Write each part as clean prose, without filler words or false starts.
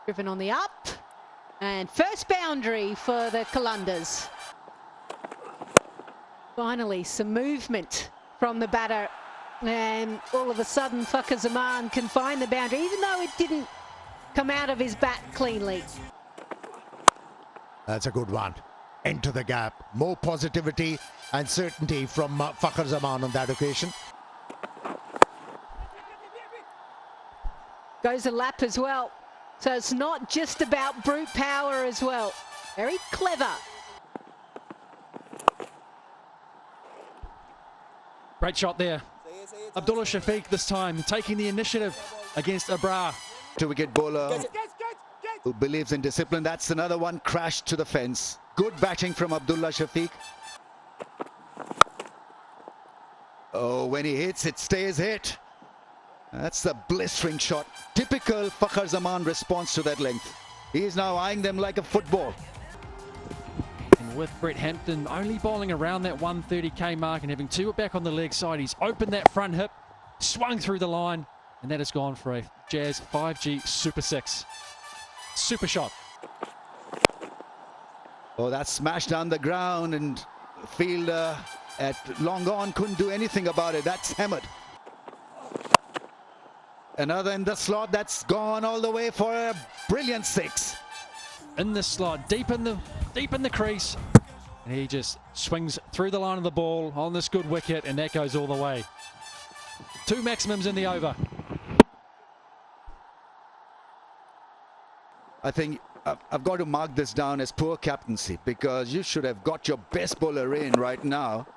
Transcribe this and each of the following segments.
Driven on the up. And first boundary for the Qalandars. Finally, some movement from the batter. And all of a sudden, Babar Azam can find the boundary, even though it didn't come out of his bat cleanly. That's a good one. Into the gap. More positivity and certainty from Babar Azam on that occasion. Goes a lap as well. So it's not just about brute power as well. Very clever. Great shot there. Abdullah Shafiq this time taking the initiative against Abrar. Two-wicket bowler who believes in discipline. That's another one crashed to the fence. Good batting from Abdullah Shafiq. Oh, when he hits, it stays hit. That's a blistering shot. Typical Babar Azam response to that length. He is now eyeing them like a football. And with Brett Hampton only bowling around that 130k mark and having two back on the leg side, he's opened that front hip, swung through the line, and that has gone for a Jazz 5G Super 6. Super shot. Oh, that's smashed down the ground, and fielder at long on couldn't do anything about it. That's hammered. Another in the slot, that's gone all the way for a brilliant 6. In the slot, deep in the crease, and he just swings through the line of the ball on this good wicket, and that goes all the way. 2 maximums in the over. I think I've got to mark this down as poor captaincy, because you should have got your best bowler in right now.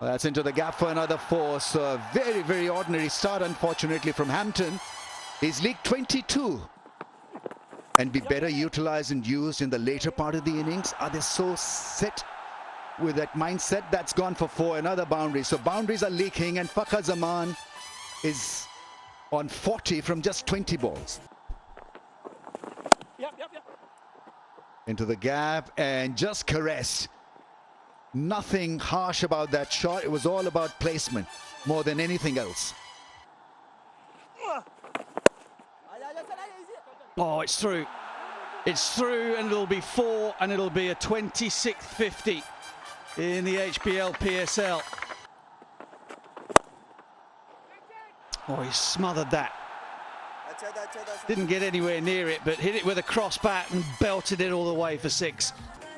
Well, that's into the gap for another 4. So a very, very ordinary start, unfortunately, from Hampton. He's league 22. And be better utilized and used in the later part of the innings. Are they so set with that mindset? That's gone for 4, another boundary. So boundaries are leaking, and Babar Azam is on 40 from just 20 balls. Into the gap and just caressed. Nothing harsh about that shot. It was all about placement more than anything else. Oh, it's through. It's through, and it'll be 4, and it'll be a 26th 50 in the HBL PSL. Oh, he smothered that. Didn't get anywhere near it, but hit it with a cross bat and belted it all the way for 6.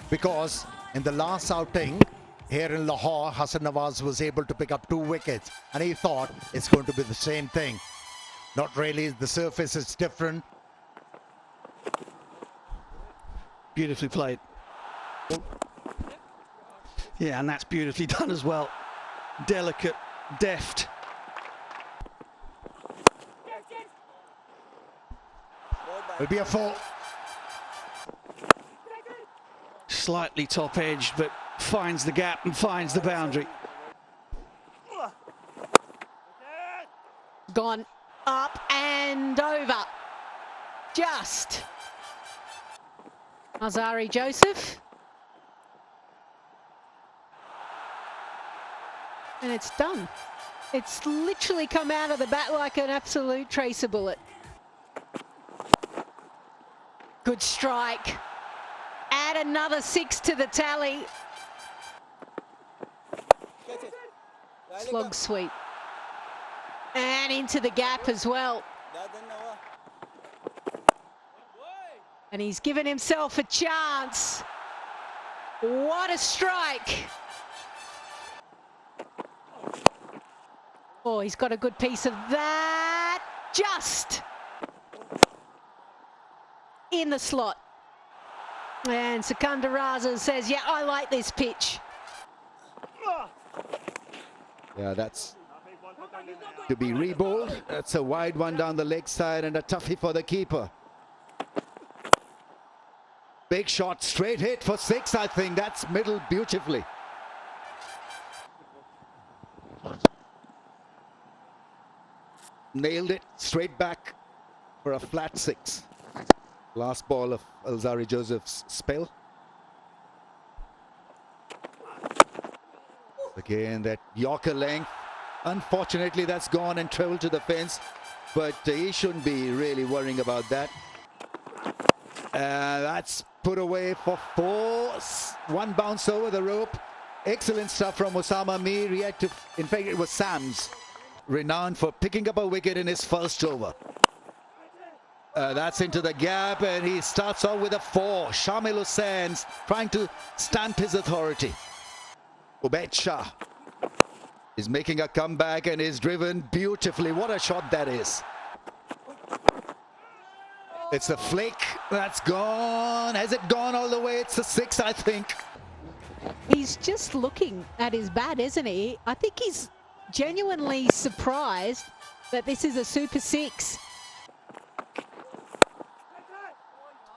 Because in the last outing here in Lahore, Hassan Nawaz was able to pick up 2 wickets, and he thought it's going to be the same thing. Not really. The surface is different. Beautifully played. Yeah, and that's beautifully done as well. Delicate, deft. It'll be a 4. Slightly top edge, but finds the gap and finds the boundary. Gone up and over. Just. Azari Joseph. And it's done. It's literally come out of the bat like an absolute tracer bullet. Good strike. Add another 6 to the tally. Slog sweep. And into the gap as well. And he's given himself a chance. What a strike. Oh, he's got a good piece of that. Just in the slot. And Sikandar Raza says, yeah, I like this pitch. Yeah, that's to be rebowled. That's a wide one down the leg side and a toughie for the keeper. Big shot, straight hit for 6, I think. That's middle beautifully. Nailed it straight back for a flat 6. Last ball of Azari Joseph's spell. Again, that Yorker length. Unfortunately, that's gone and traveled to the fence. But he shouldn't be really worrying about that. That's put away for 4. One bounce over the rope. Excellent stuff from Osama Mir. In fact, it was Sams, renowned for picking up a wicket in his first over. That's into the gap, and he starts off with a 4. Shamil Hussain trying to stamp his authority. Ubaid Shah is making a comeback and is driven beautifully. What a shot that is. It's a flick. That's gone. Has it gone all the way? It's a 6, I think. He's just looking at his bat, isn't he? I think he's genuinely surprised that this is a super 6.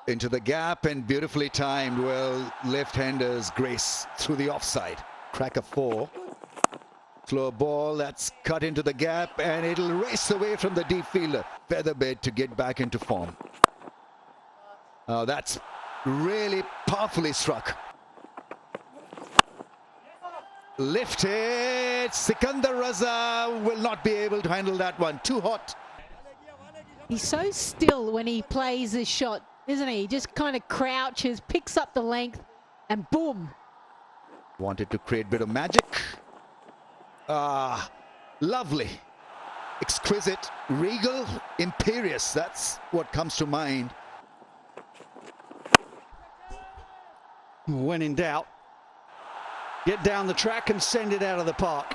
Into the gap and beautifully timed. Well, left-handers grace through the offside. Crack a 4. Slow ball that's cut into the gap, and it'll race away from the deep fielder. Featherbed to get back into form. That's really powerfully struck. Lifted. Sikandar Raza will not be able to handle that one. Too hot. He's so still when he plays this shot, isn't he? He just kind of crouches, picks up the length, and boom. Wanted to create a bit of magic. Lovely. Exquisite, regal, imperious. That's what comes to mind. When in doubt, get down the track and send it out of the park.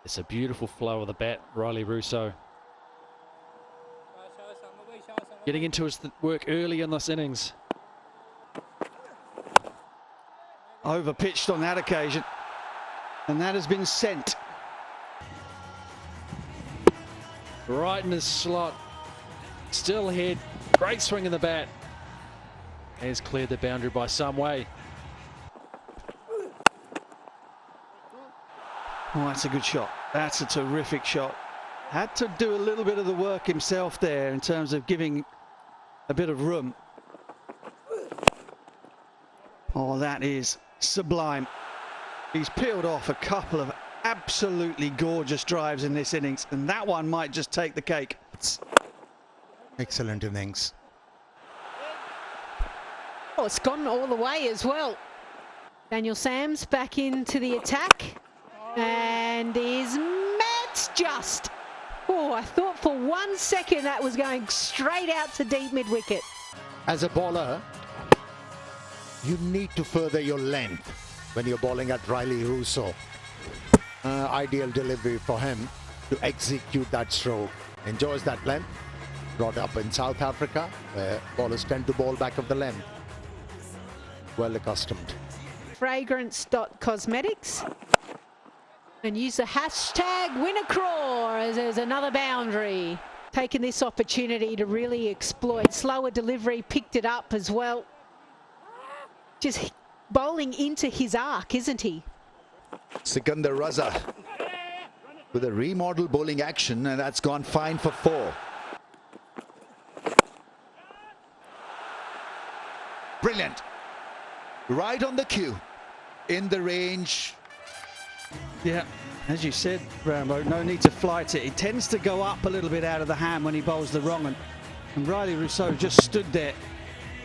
It's a beautiful flow of the bat, Riley Russo. Getting into his work early in this innings. Overpitched on that occasion, and that has been sent. Right in his slot. Still ahead. Great swing in the bat. Has cleared the boundary by some way. Oh, that's a good shot. That's a terrific shot. Had to do a little bit of the work himself there in terms of giving a bit of room. Oh, that is sublime. He's peeled off a couple of absolutely gorgeous drives in this innings, and that one might just take the cake. Excellent innings. Oh, it's gone all the way as well. Daniel Sams back into the attack, and is met just. Oh, I thought for 1 second that was going straight out to deep mid-wicket. As a bowler, you need to further your length when you're bowling at Riley Russo. Ideal delivery for him to execute that stroke. Enjoys that length. Brought up in South Africa, where bowlers tend to bowl back of the length. Well accustomed. Fragrance.cosmetics. And use the hashtag WinnerCraw as there's another boundary. Taking this opportunity to really exploit. Slower delivery, picked it up as well. Just bowling into his arc, isn't he? Sikandar Raza with a remodel bowling action, and that's gone fine for 4. Brilliant. Right on the cue. In the range. Yeah, as you said, Rambo, no need to flight it. He tends to go up a little bit out of the hand when he bowls the wrong one. And Riley Russo just stood there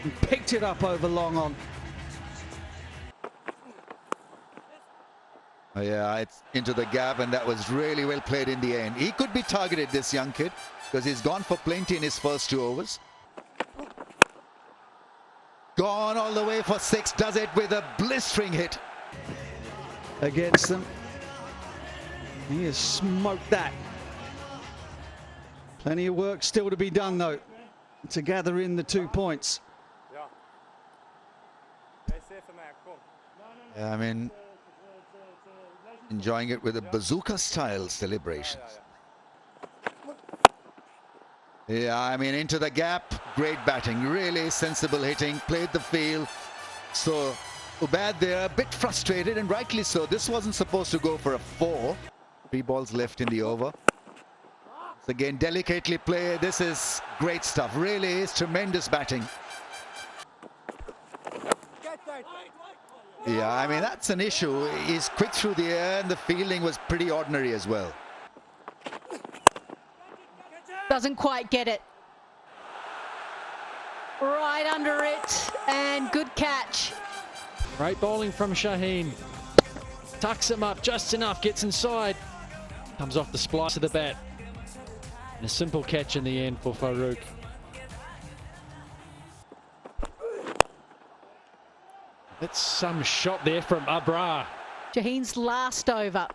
and picked it up over long on. Oh, yeah, it's into the gap, and that was really well played in the end. He could be targeted, this young kid, because he's gone for plenty in his first 2 overs. Gone all the way for 6, does it with a blistering hit. Against them. He has smoked that. Plenty of work still to be done, though, to gather in the 2 points. Yeah, I mean, enjoying it with a bazooka-style celebrations. Yeah, I mean, into the gap, great batting, really sensible hitting, played the field. So Ubaid there, a bit frustrated, and rightly so. This wasn't supposed to go for a 4. 3 balls left in the over. It's again delicately played. This is great stuff. Really is tremendous batting. Yeah, I mean, that's an issue. He's quick through the air, and the fielding was pretty ordinary as well. Doesn't quite get it. Right under it, and good catch. Great bowling from Shaheen. Tucks him up just enough, gets inside. Comes off the splice of the bat. And a simple catch in the end for Farouk. That's some shot there from Abrar. Shaheen's last over.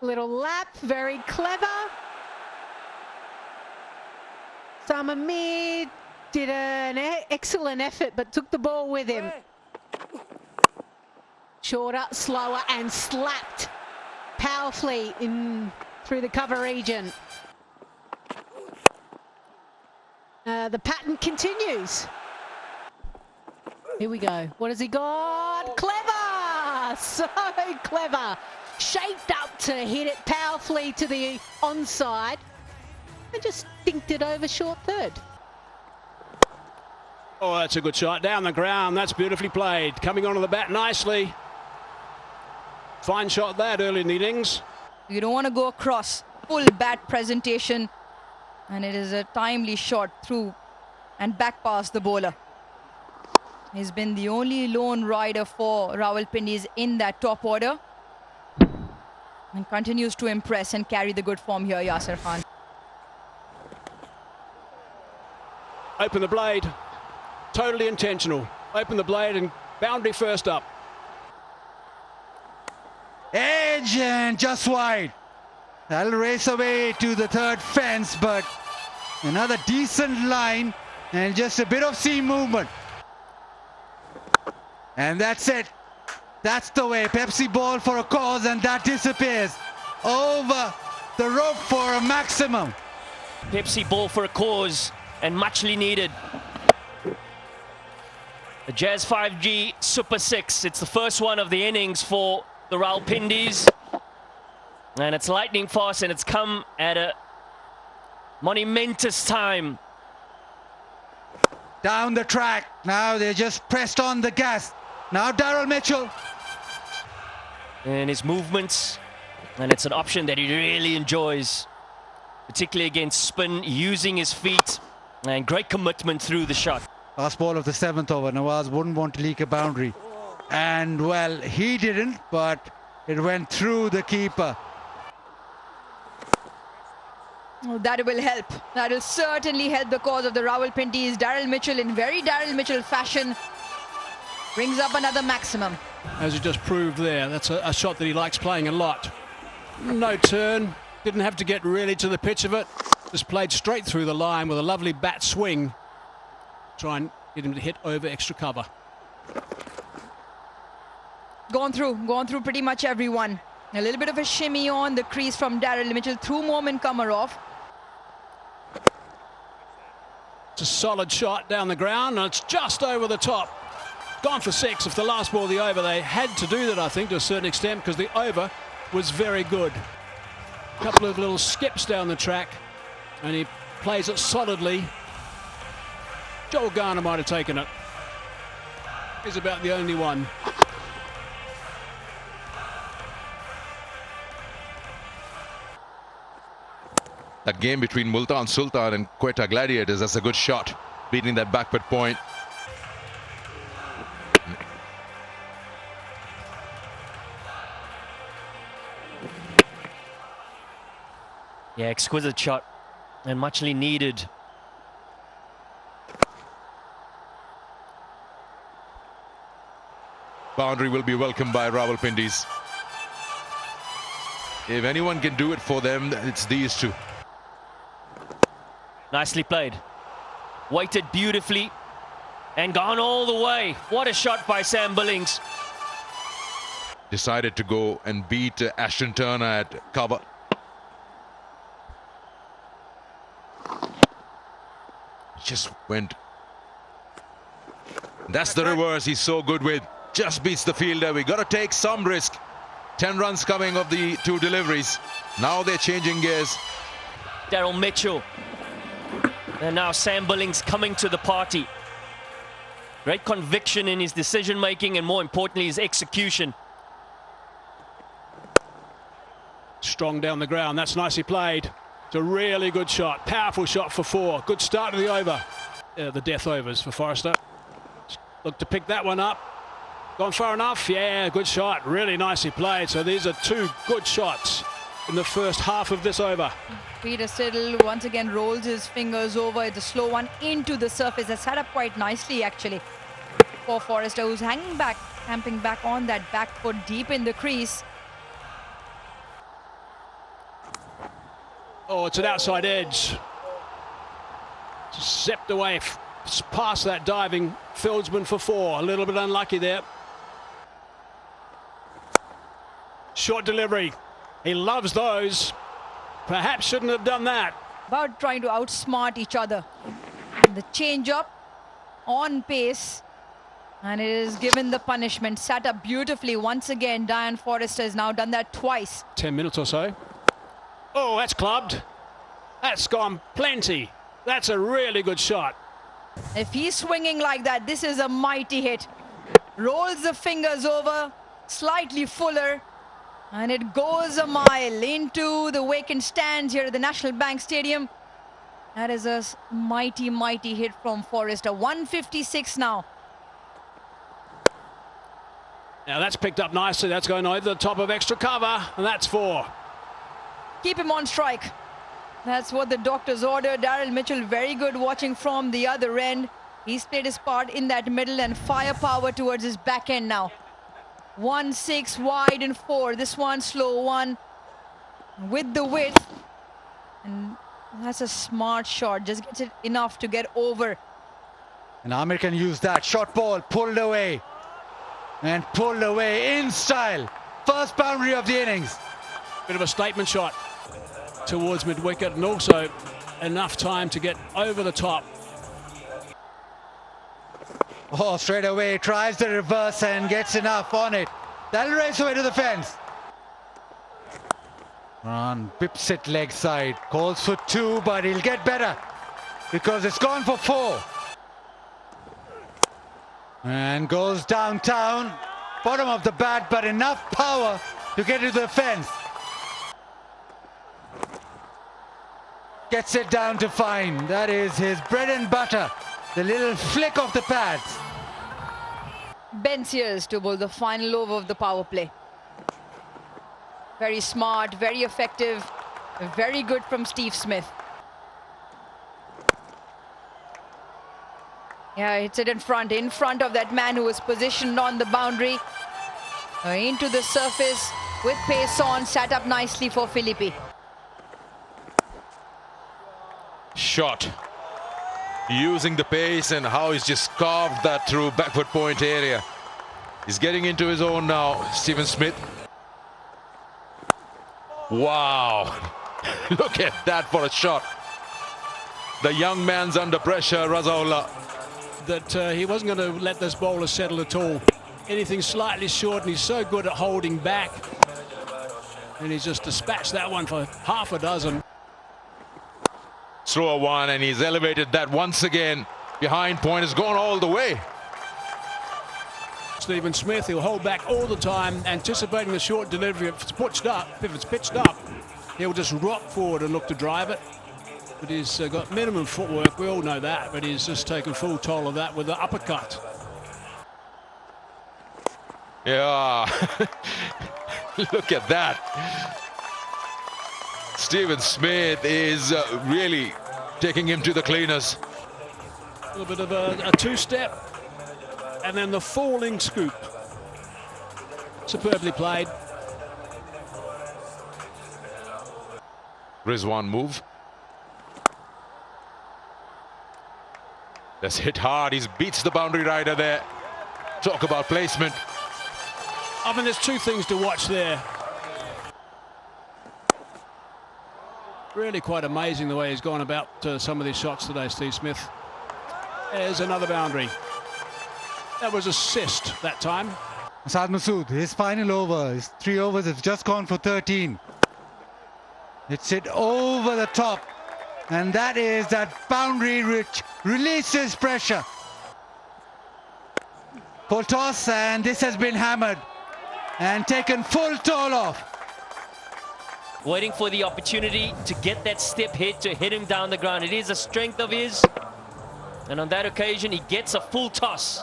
Little lap, very clever. Samamir did an excellent effort, but took the ball with him. Shorter, slower, and slapped powerfully in through the cover region. The pattern continues. Here we go. What has he got? Clever! So clever. Shaped up to hit it powerfully to the onside. And just dinked it over short third. Oh, that's a good shot. Down the ground. That's beautifully played. Coming onto the bat nicely. Fine shot that early in the innings. You don't want to go across. Full bat presentation. And it is a timely shot through and back past the bowler. He's been the only lone rider for Rawalpindiz in that top order. And continues to impress and carry the good form here, Yasir Khan. Open the blade. Totally intentional. Open the blade and boundary first up. Edge and just wide. That'll race away to the third fence, but another decent line and just a bit of seam movement. And that's it. That's the way. Pepsi ball for a cause, and that disappears over the rope for a maximum. Pepsi ball for a cause and muchly needed. The Jazz 5G Super 6. It's the first one of the innings for the Rawalpindiz. And it's lightning fast, and it's come at a monumentous time. Down the track. Now they just pressed on the gas. Now Daryl Mitchell. And his movements. And it's an option that he really enjoys. Particularly against spin, using his feet. And great commitment through the shot. Last ball of the 7th over. Nawaz wouldn't want to leak a boundary. And, well, he didn't, but it went through the keeper. Oh, that will help. That will certainly help the cause of the Rawalpindis. Daryl Mitchell, in very Daryl Mitchell fashion, brings up another maximum. As he just proved there, that's a shot that he likes playing a lot. No turn. Didn't have to get really to the pitch of it. Just played straight through the line with a lovely bat swing. Try and get him to hit over extra cover. Gone through pretty much everyone. A little bit of a shimmy on the crease from Daryl Mitchell through Momin Kamarov. It's a solid shot down the ground, and it's just over the top. Gone for 6. If the last ball of the over, they had to do that, I think, to a certain extent, because the over was very good. A couple of little skips down the track, and he plays it solidly. Joel Garner might have taken it. He's about the only one. That game between Multan Sultan and Quetta Gladiators, that's a good shot, beating that backward point. Yeah, exquisite shot and muchly needed. Boundary will be welcomed by Rawalpindis. If anyone can do it for them, it's these two. Nicely played. Weighted beautifully and gone all the way. What a shot by Sam Billings. Decided to go and beat Ashton Turner at cover. Just went. That's the reverse he's so good with. Just beats the fielder. We got to take some risk. 10 runs coming of the 2 deliveries. Now they're changing gears. Daryl Mitchell. And now Sam Billings coming to the party. Great conviction in his decision making and more importantly his execution. Strong down the ground. That's nicely played. It's a really good shot, powerful shot for 4. Good start to the over. The death overs for Forrester. Look to pick that one up. Gone far enough? Yeah, good shot. Really nicely played. So these are 2 good shots in the first half of this over. Peter Siddle once again rolls his fingers over. It's a slow one into the surface. That's set up quite nicely actually for Forrester, who's hanging back, camping back on that back foot deep in the crease. Oh, it's an outside edge. Just zipped away past that diving fieldsman for 4. A little bit unlucky there. Short delivery. He loves those. Perhaps shouldn't have done that. About trying to outsmart each other. The change up on pace. And it is given the punishment. Sat up beautifully once again. Diane Forrester has now done that twice. 10 minutes or so. Oh, that's clubbed. That's gone plenty. That's a really good shot. If he's swinging like that, this is a mighty hit. Rolls the fingers over, slightly fuller, and it goes a mile into the vacant stands here at the National Bank Stadium. That is a mighty, mighty hit from Forrester. 156 now. Now that's picked up nicely. That's going over the top of extra cover, and that's 4. Keep him on strike. That's what the doctors ordered. Daryl Mitchell, very good watching from the other end. He's played his part in that middle and firepower towards his back end now. 1-6 wide and 4. This one slow one with the width. And that's a smart shot. Just gets it enough to get over. And Amir can use that. Short ball pulled away. And pulled away in style. First boundary of the innings. Bit of a statement shot towards mid-wicket, and also enough time to get over the top. Oh, straight away tries the reverse and gets enough on it. That'll race away to the fence. Ron pips it leg side, calls for 2, but he'll get better because it's gone for 4. And goes downtown, bottom of the bat, but enough power to get to the fence. Gets it down to fine. That is his bread and butter. The little flick of the pads. Ben Sears to bowl the final over of the power play. Very smart, very effective, very good from Steve Smith. Yeah, hits it in front of that man who was positioned on the boundary. Into the surface with pace on, sat up nicely for Philippi. Shot. Using the pace and how he's just carved that through backward point area. He's getting into his own now, Stephen Smith. Wow. Look at that for a shot. The young man's under pressure, Razaullah. That he wasn't going to let this bowler settle at all. Anything slightly short, and he's so good at holding back. And he's just dispatched that one for half a dozen. Slower one, and he's elevated that once again. Behind point has gone all the way. Stephen Smith, he'll hold back all the time, anticipating the short delivery. If it's pitched up, he'll just rock forward and look to drive it. But he's got minimum footwork, we all know that, but he's just taken full toll of that with the uppercut. Yeah, look at that. Stephen Smith is really taking him to the cleaners. A little bit of a two-step, and then the falling scoop. Superbly played. Rizwan move. That's hit hard. He beats the boundary rider there. Talk about placement. I mean, there's 2 things to watch there. Really quite amazing the way he's gone about some of these shots today, Steve Smith. There's another boundary. That was assist that time. Asad Masood, his final over, his 3 overs, have just gone for 13. It's hit over the top. And that is that boundary which releases pressure. Full toss, and this has been hammered and taken full toll off. waiting for the opportunity to get that step hit to hit him down the ground. It is a strength of his. And on that occasion, he gets a full toss.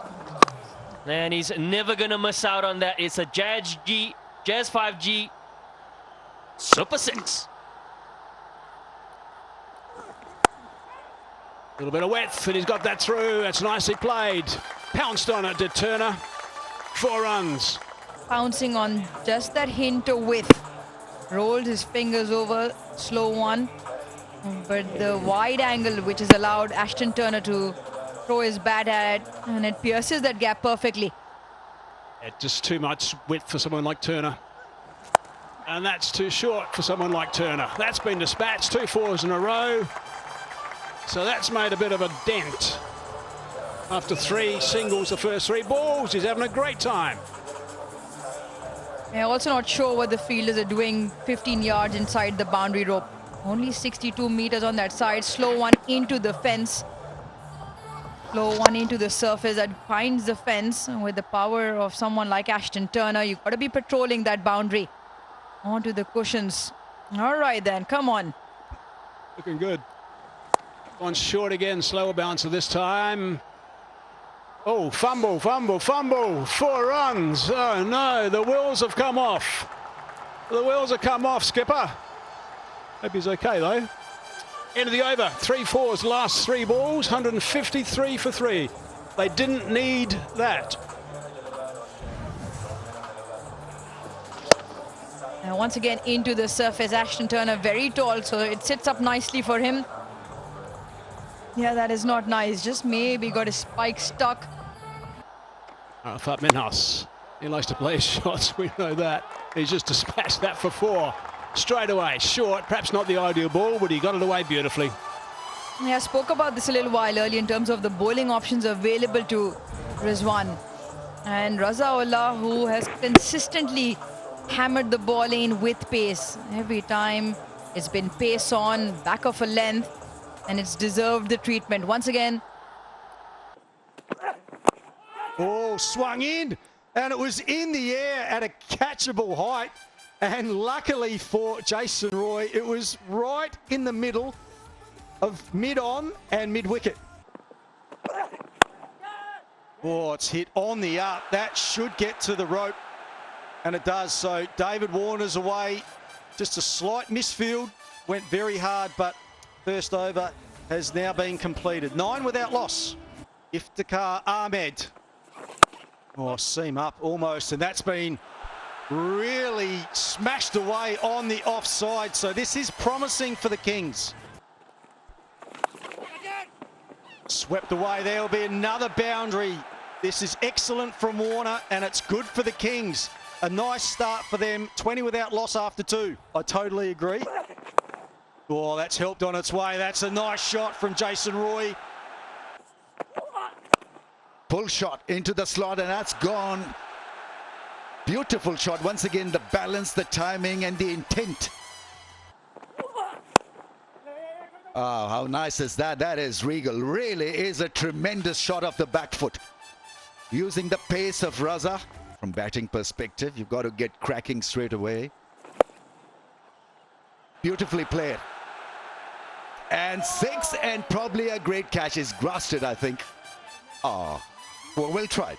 And he's never going to miss out on that. It's a Jazz 5G Super 6. A little bit of width, and he's got that through. That's nicely played. Pounced on it, did Turner. 4 runs. Pouncing on just that hint of width. Rolled his fingers over, slow one. But the wide angle which has allowed Ashton Turner to throw his bat at, and it pierces that gap perfectly. Yeah, just too much width for someone like Turner. And that's too short for someone like Turner. That's been dispatched, 2 4s in a row. So that's made a bit of a dent. After 3 singles, the first 3 balls, he's having a great time. I'm also not sure what the fielders are doing 15 yards inside the boundary rope. Only 62 meters on that side. Slow one into the fence. Slow one into the surface that finds the fence. And with the power of someone like Ashton Turner, you've got to be patrolling that boundary. Onto the cushions. All right then, come on. Looking good. One short again, slower bouncer this time. Oh, fumble, fumble, fumble. 4 runs. Oh no, the wheels have come off. The wheels have come off, skipper. Hope he's okay though. End of the over. 3 4s, last 3 balls. 153 for 3. They didn't need that. And once again into the surface. Ashton Turner very tall, so it sits up nicely for him. Yeah, that is not nice. Just maybe got his spike stuck. Arafat Minhas. He likes to play shots, we know that. He's just dispatched that for 4. Straight away, short, perhaps not the ideal ball, but he got it away beautifully. Yeah, I spoke about this a little while earlier in terms of the bowling options available to Rizwan. And Razaullah, who has consistently hammered the ball in with pace. Every time it's been pace on, back of a length, and it's deserved the treatment. Once again. Oh, swung in, and it was in the air at a catchable height. And luckily for Jason Roy, it was right in the middle of mid-on and mid-wicket. Oh, it's hit on the up. That should get to the rope, and it does. So David Warner's away. Just a slight misfield. Went very hard, but first over has now been completed. 9 without loss. Iftikhar Ahmed. Oh, seam up almost, and that's been really smashed away on the offside. So this is promising for the Kings. Swept away. There will be another boundary. This is excellent from Warner, and it's good for the Kings. A nice start for them. 20 without loss after 2. I totally agree. Oh, that's helped on its way. That's a nice shot from Jason Roy. Pull shot into the slot, and that's gone. Beautiful shot. Once again, the balance, the timing, and the intent. Oh, how nice is that? That is regal. Really is a tremendous shot off the back foot. Using the pace of Raza. From batting perspective, you've got to get cracking straight away. Beautifully played. And 6, and probably a great catch. Is grasped it, I think. Oh, well tried.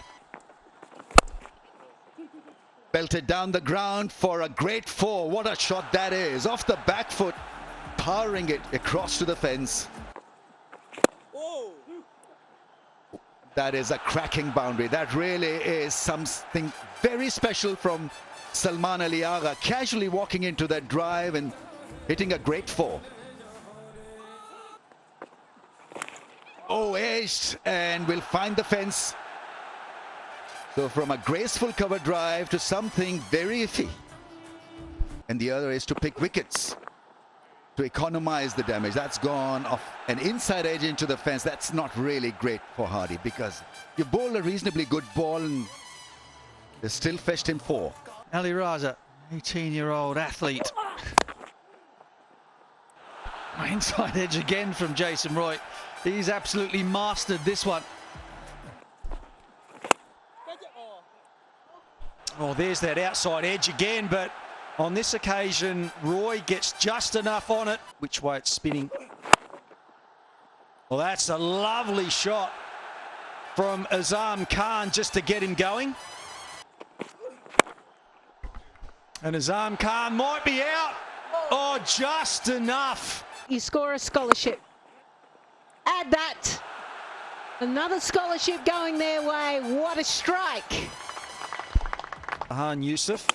Belted down the ground for a great 4. What a shot that is. Off the back foot, powering it across to the fence. That is a cracking boundary. That really is something very special from Salman Ali Agha. Casually walking into that drive and hitting a great 4. Oh, edged, and will find the fence. So from a graceful cover drive to something very iffy. And the other is to pick wickets to economize the damage. That's gone off an inside edge into the fence. That's not really great for Hardy, because you bowl a reasonably good ball and they still fetched him 4. Ali Raza, 18-year-old athlete. Inside edge again from Jason Roy. He's absolutely mastered this one. Oh, there's that outside edge again, but On this occasion, Roy gets just enough on it. Which way it's spinning? Well, that's a lovely shot from Azam Khan just to get him going. And Azam Khan might be out. Oh, just enough. You score a scholarship. Add that. Another scholarship going their way. What a strike. Ahan Yusuf.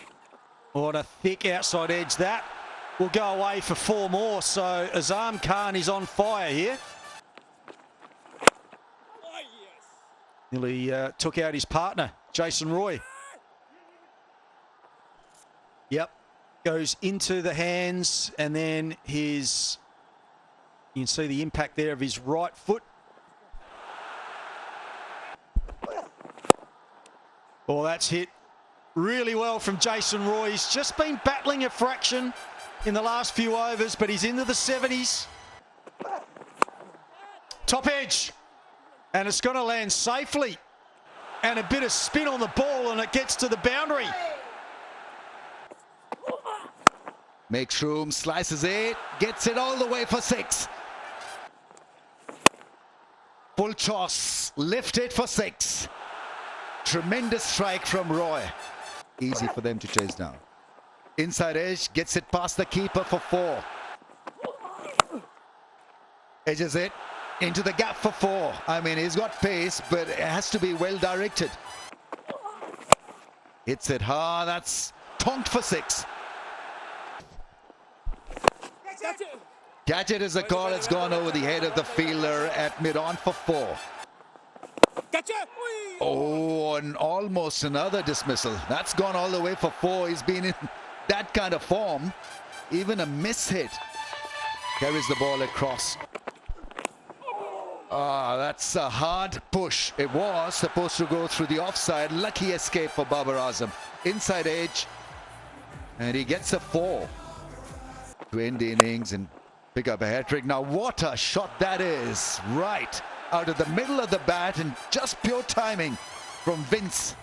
What a thick outside edge that. Will go away for 4 more. So Azam Khan is on fire here. Nearly took out his partner, Jason Roy. Yep. Goes into the hands, and then his... You can see the impact there of his right foot. Oh, that's hit really well from Jason Roy. He's just been battling a fraction in the last few overs, but he's into the 70s. Top edge. And it's going to land safely. And a bit of spin on the ball, and it gets to the boundary. Makes room, slices it, gets it all the way for 6. Full toss, lift it for 6. Tremendous strike from Roy. Easy for them to chase down. Inside edge, gets it past the keeper for 4. Edges it into the gap for 4. I mean, he's got pace, but it has to be well directed. Hits it hard, that's tonked for 6. Catch it is the call. It's gone over the head of the fielder at mid-on for 4. Oh, and almost another dismissal. That's gone all the way for 4. He's been in that kind of form. Even a miss hit carries the ball across. Ah, that's a hard push. It was supposed to go through the offside. Lucky escape for Babar Azam. Inside edge. And he gets a 4 to end the innings and pick up a hat-trick. Now, what a shot that is. Right out of the middle of the bat, and just pure timing from Vince.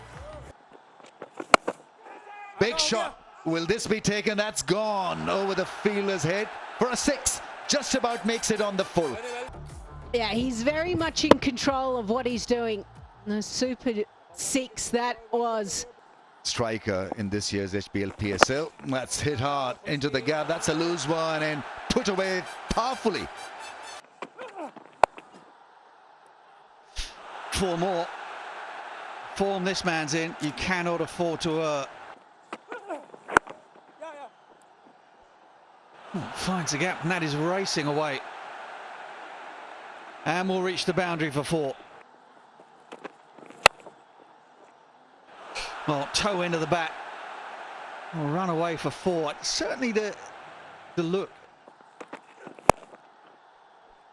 Big shot. Will this be taken? That's gone over the fielder's head for a 6. Just about makes it on the full. Yeah, he's very much in control of what he's doing. The Super 6 that was. Striker in this year's HBL PSL. That's hit hard into the gap. That's a loose one and put away powerfully. 4 more. Form this man's in. You cannot afford to finds the gap, and that is racing away. And will reach the boundary for 4. Well, toe end of the bat. Will run away for 4. Certainly the look.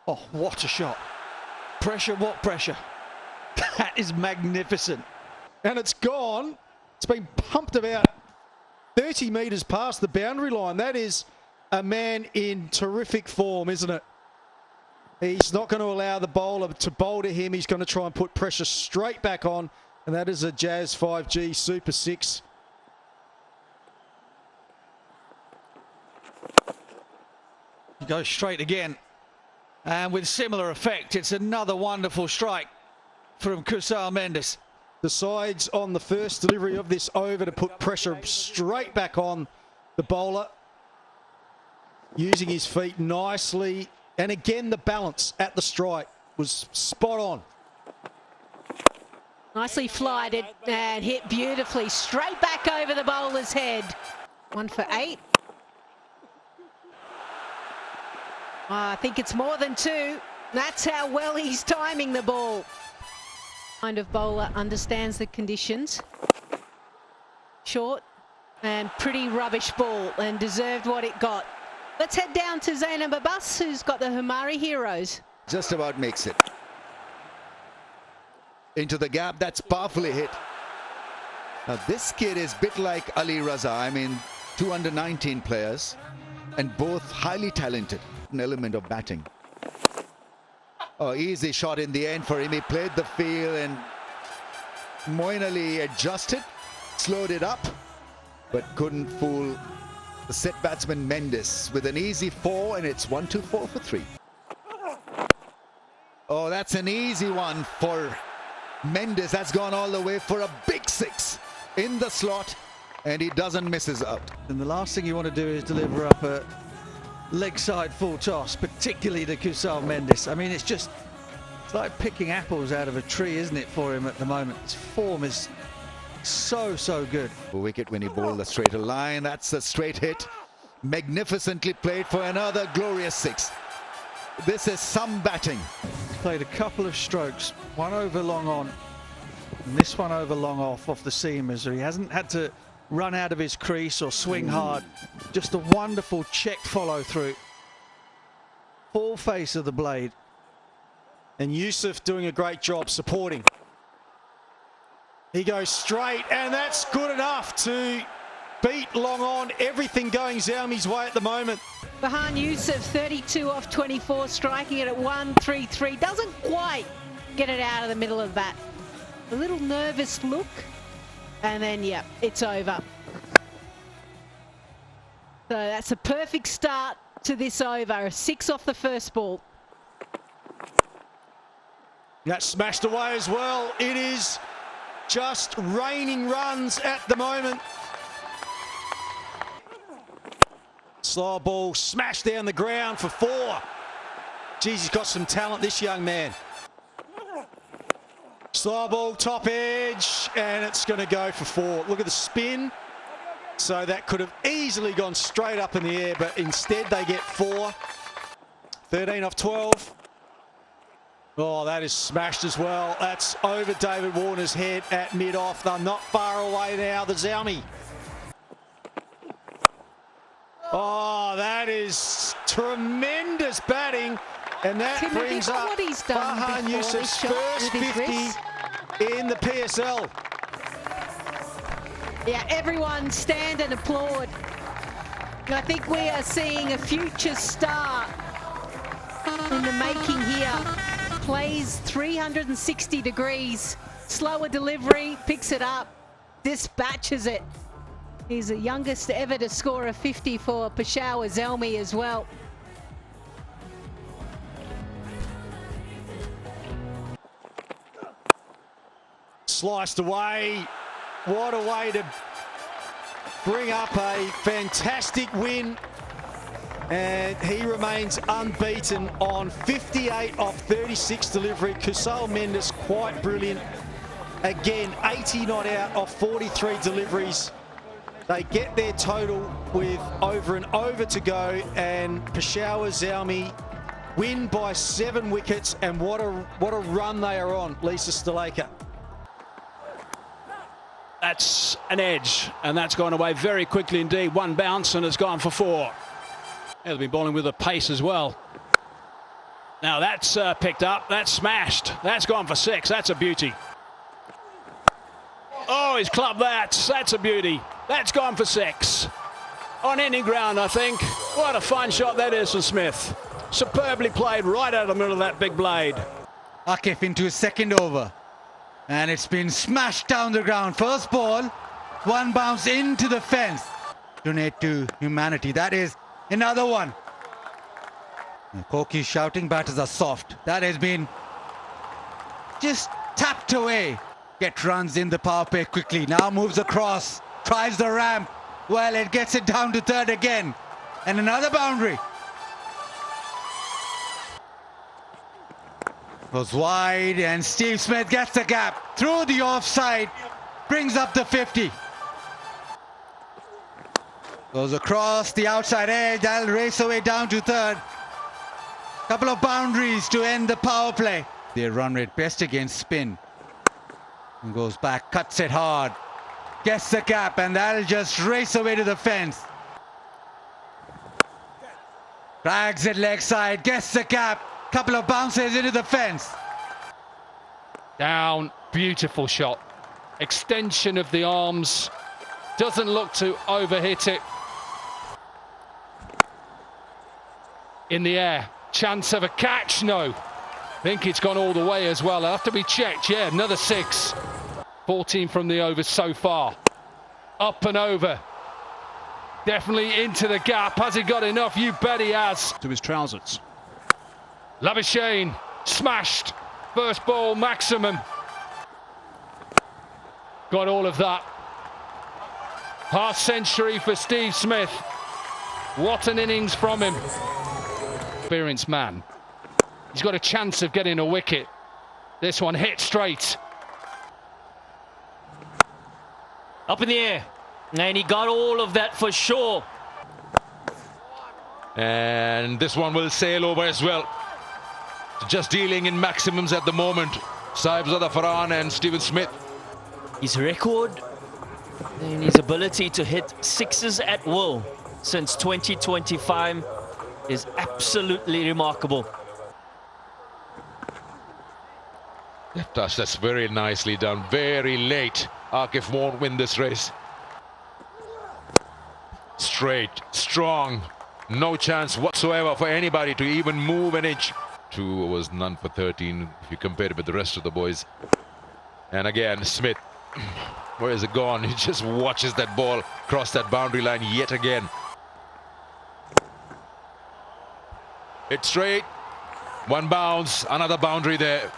Oh, what a shot. Pressure, what pressure? That is magnificent. And it's gone. It's been pumped about 30 metres past the boundary line. That is a man in terrific form, isn't it? He's not going to allow the bowler to bowl to him. He's going to try and put pressure straight back on. And that is a Jazz 5G Super 6. He goes straight again. And with similar effect, it's another wonderful strike from Kusal Mendes. Decides on the first delivery of this over to put pressure straight back on the bowler. Using his feet nicely. And again, the balance at the strike was spot on. Nicely flighted and hit beautifully. Straight back over the bowler's head. 1 for 8. I think it's more than 2. That's how well he's timing the ball. Kind of bowler understands the conditions. Short and pretty rubbish ball, and deserved what it got. Let's head down to Zainab Abbas, who's got the Humari Heroes. Just about makes it. Into the gap, that's powerfully hit. Now this kid is a bit like Ali Raza. I mean, 2 under-19 players, and both highly talented. An element of batting. Oh, easy shot in the end for him. He played the field and Moeen Ali adjusted, slowed it up, but couldn't fool The set batsman Mendes with an easy 4, and it's 1-2-4 for 3. Oh, that's an easy one for Mendes. That's gone all the way for a big 6 in the slot, and he doesn't miss his out. And the last thing you want to do is deliver up a leg side full toss, particularly to Kusal Mendes. I mean, it's like picking apples out of a tree, isn't it, for him at the moment? His form is so good. A wicket when he bowled the straighter line. That's a straight hit. Magnificently played for another glorious 6. This is some batting. Played a couple of strokes, one over long on, and this one over long off the seamers. So he hasn't had to run out of his crease or swing hard. Just a wonderful checked follow through. Full face of the blade. And Yusuf doing a great job supporting. He goes straight, and that's good enough to beat long on. Everything going Zalmi's way at the moment. Bahan Yusuf, 32 off 24, striking it at 133. Doesn't quite get it out of the middle of that. A little nervous look, and then, yeah, it's over. So that's a perfect start to this over. A 6 off the first ball. That's smashed away as well. It is just raining runs at the moment. Slow ball smashed down the ground for 4. Geez, he's got some talent, this young man. Slow ball, top edge, and it's going to go for 4. Look at the spin. So that could have easily gone straight up in the air, but instead they get 4. 13 off 12. Oh, that is smashed as well. That's over David Warner's head at mid-off. They're not far away now, the Zalmi. Oh, that is tremendous batting. And that brings up Bahan Yusuf's first 50 in the PSL. Yeah, everyone stand and applaud. I think we are seeing a future star in the making here. Plays 360 degrees, slower delivery, picks it up, dispatches it. He's the youngest ever to score a 50 for Peshawar Zalmi as well. Sliced away. What a way to bring up a fantastic win. And he remains unbeaten on 58 off 36 delivery. Kusal Mendes quite brilliant. Again, 80 not out off 43 deliveries. They get their total with over and over to go, and Peshawar Zalmi win by 7 wickets, and what a run they are on, Lisa Sthalekar. That's an edge, and that's gone away very quickly indeed. One bounce, and it's gone for 4. They'll be bowling with a pace as well. Now that's picked up, that's smashed, that's gone for 6, that's a beauty. Oh, he's clubbed that, that's a beauty. That's gone for 6. On any ground, I think. What a fine shot that is from Smith. Superbly played right out of the middle of that big blade. Akif into his second over. And it's been smashed down the ground. First ball, one bounce into the fence. Donate to humanity. That is another one. Koki shouting, batters are soft. That has been just tapped away. Get runs in the power play quickly. Now moves across. Tries the ramp. Well, it gets it down to third again. And another boundary. Goes wide, and Steve Smith gets the gap. Through the offside. Brings up the 50. Goes across the outside edge. That'll race away down to third. Couple of boundaries to end the power play. Their run rate best against spin. And goes back, cuts it hard. Gets the gap, and that'll just race away to the fence. Drags it leg side, gets the gap. Couple of bounces into the fence. Down, beautiful shot. Extension of the arms. Doesn't look to overhit it. In the air, chance of a catch, no. I think it's gone all the way as well. It'll have to be checked, yeah, another 6. 14 from the over so far. Up and over. Definitely into the gap. Has he got enough? You bet he has. To his trousers. Labuschagne smashed. First ball maximum. Got all of that. Half century for Steve Smith. What an innings from him. Experienced man. He's got a chance of getting a wicket. This one hit straight. Up in the air. And he got all of that for sure. And this one will sail over as well. Just dealing in maximums at the moment. Saibzada Farhan and Stephen Smith. His record and his ability to hit sixes at will since 2025 is absolutely remarkable. That's very nicely done. Very late. Akif won't win this race. Straight, strong. No chance whatsoever for anybody to even move an inch. 2 was none for 13 if you compare it with the rest of the boys. And again, Smith. Where is it gone? He just watches that ball cross that boundary line yet again. It's straight. One bounce, another boundary there.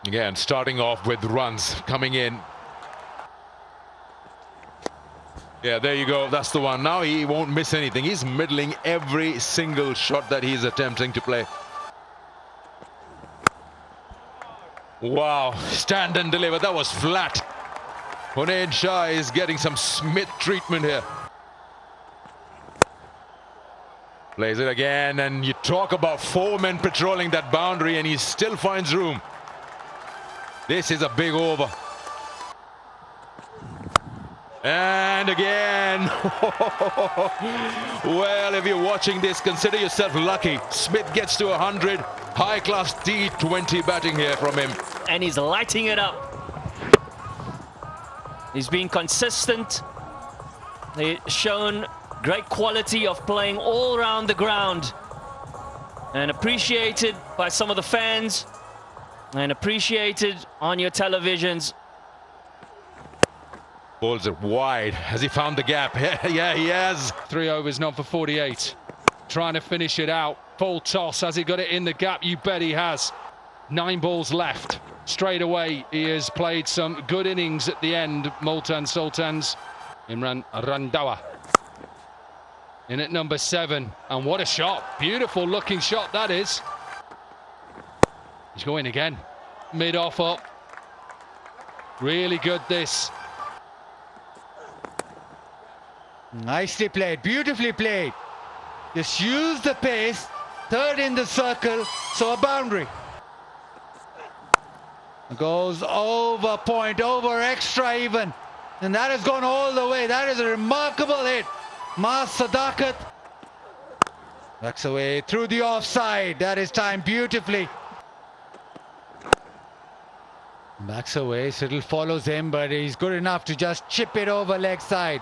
Again, starting off with runs coming in. Yeah, there you go. That's the one. Now he won't miss anything. He's middling every single shot that he's attempting to play. Wow, stand and deliver. That was flat. Hunain Shah is getting some Smith treatment here. Plays it again, and you talk about 4 men patrolling that boundary, and he still finds room. This is a big over. And again. Well, if you're watching this, consider yourself lucky. Smith gets to 100. High-class T20 batting here from him. And he's lighting it up. He's been consistent. He's shown great quality of playing all around the ground. And appreciated by some of the fans. And appreciated on your televisions. Balls it wide. Has he found the gap? Yeah, he has. 3 overs, not for 48. Trying to finish it out. Full toss. Has he got it in the gap? You bet he has. 9 balls left. Straight away, he has played some good innings at the end. Multan Sultans. Imran Randawa in at number 7. And what a shot. Beautiful looking shot that is. He's going again. Mid-off up. Really good this. Nicely played, beautifully played. Just use the pace. Third in the circle, so a boundary. Goes over point, over extra even. And that has gone all the way. That is a remarkable hit. Mas Sadakat. Backs away through the offside. That is timed beautifully. Backs away, Siddle follows him, but he's good enough to just chip it over leg side.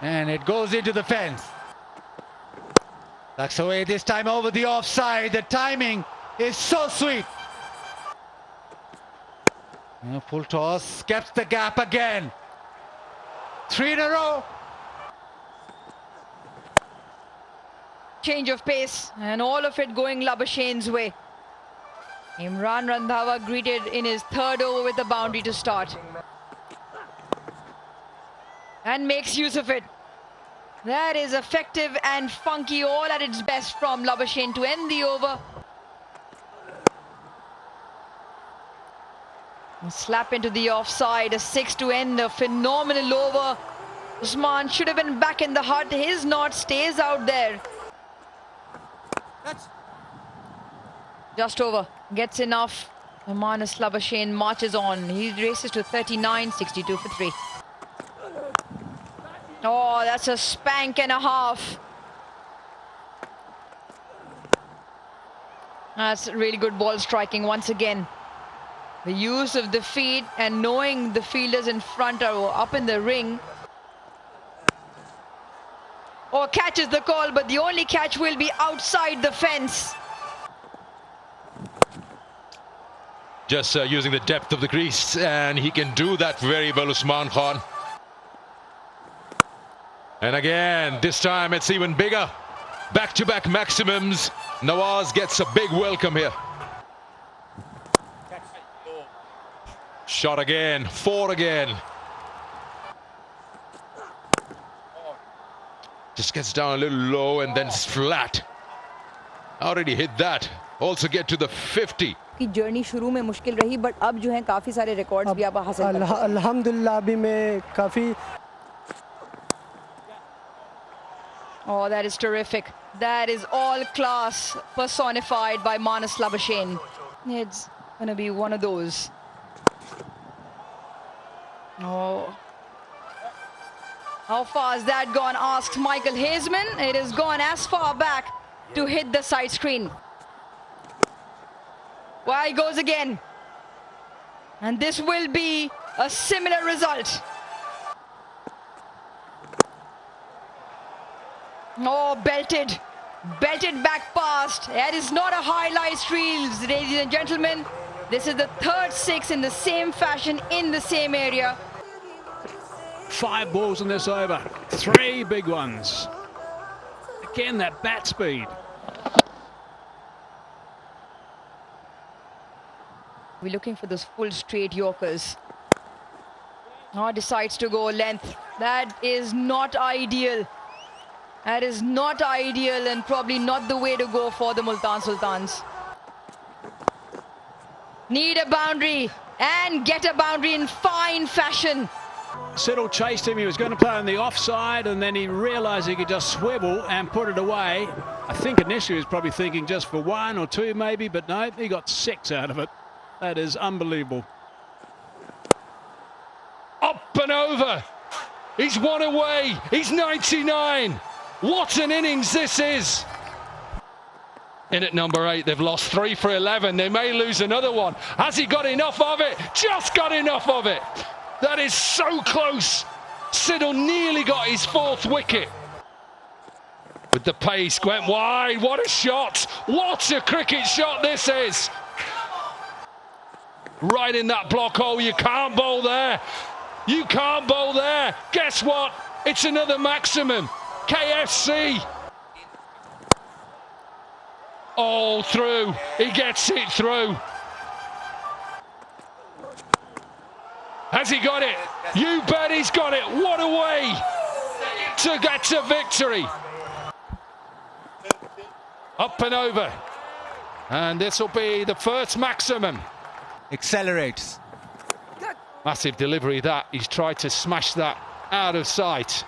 And it goes into the fence. Backs away this time over the offside. The timing is so sweet. Full toss, kept the gap again. 3 in a row. Change of pace and all of it going Labuschagne's way. Imran Randhawa greeted in his 3rd over with a boundary to start. And makes use of it. That is effective and funky, all at its best from Labuschagne to end the over. And slap into the offside, a 6 to end a phenomenal over. Usman should have been back in the hut. His not, stays out there. Just over, gets enough. Manas Labuschagne marches on. He races to 39, 62 for 3. Oh, that's a spank and a half. That's really good ball striking once again. The use of the feet and knowing the fielders in front are up in the ring. Oh, catches the call, but the only catch will be outside the fence. Just using the depth of the crease, and he can do that very well, Usman Khan. And again, this time it's even bigger. Back-to-back maximums. Nawaz gets a big welcome here. Shot again, 4 again. Just gets down a little low and then flat. Already hit that. Also get to the 50. की journey शुरू में मुश्किल रही, but अब जो हैं काफी सारे रिकॉर्ड्स भी आप हासिल कर सकते हैं। अल्हम्दुलिल्लाह अभी मैं काफी Oh, that is terrific. That is all class personified by Manas Labuschagne. It's going to be one of those. Oh. How far has that gone, asks Michael Hazeman. It has gone as far back to hit the side screen. Well, he goes again. And this will be a similar result. Oh, belted back past. That is not a highlight reel, ladies and gentlemen. This is the third 6 in the same fashion, in the same area. 5 balls in this over, 3 big ones. Again, that bat speed. We're looking for those full straight Yorkers. Oh, decides to go length. That is not ideal. That is not ideal and probably not the way to go for the Multan Sultans. Need a boundary and get a boundary in fine fashion. Siddle chased him. He was going to play on the offside and then he realised he could just swivel and put it away. I think initially he was probably thinking just for 1 or 2 maybe, but no, he got 6 out of it. That is unbelievable. Up and over. He's 1 away. He's 99. What an innings this is. In at number 8, they've lost 3 for 11. They may lose another one. Has he got enough of it? Just got enough of it. That is so close. Siddle nearly got his 4th wicket. With the pace, went wide. What a shot. What a cricket shot this is. Right in that block hole. You can't bowl there. You can't bowl there. Guess what? It's another maximum. KFC. All through. He gets it through. Has he got it? You bet he's got it. What a way to get to victory. Up and over. And this will be the first maximum. Accelerates. Massive delivery that. He's tried to smash that out of sight.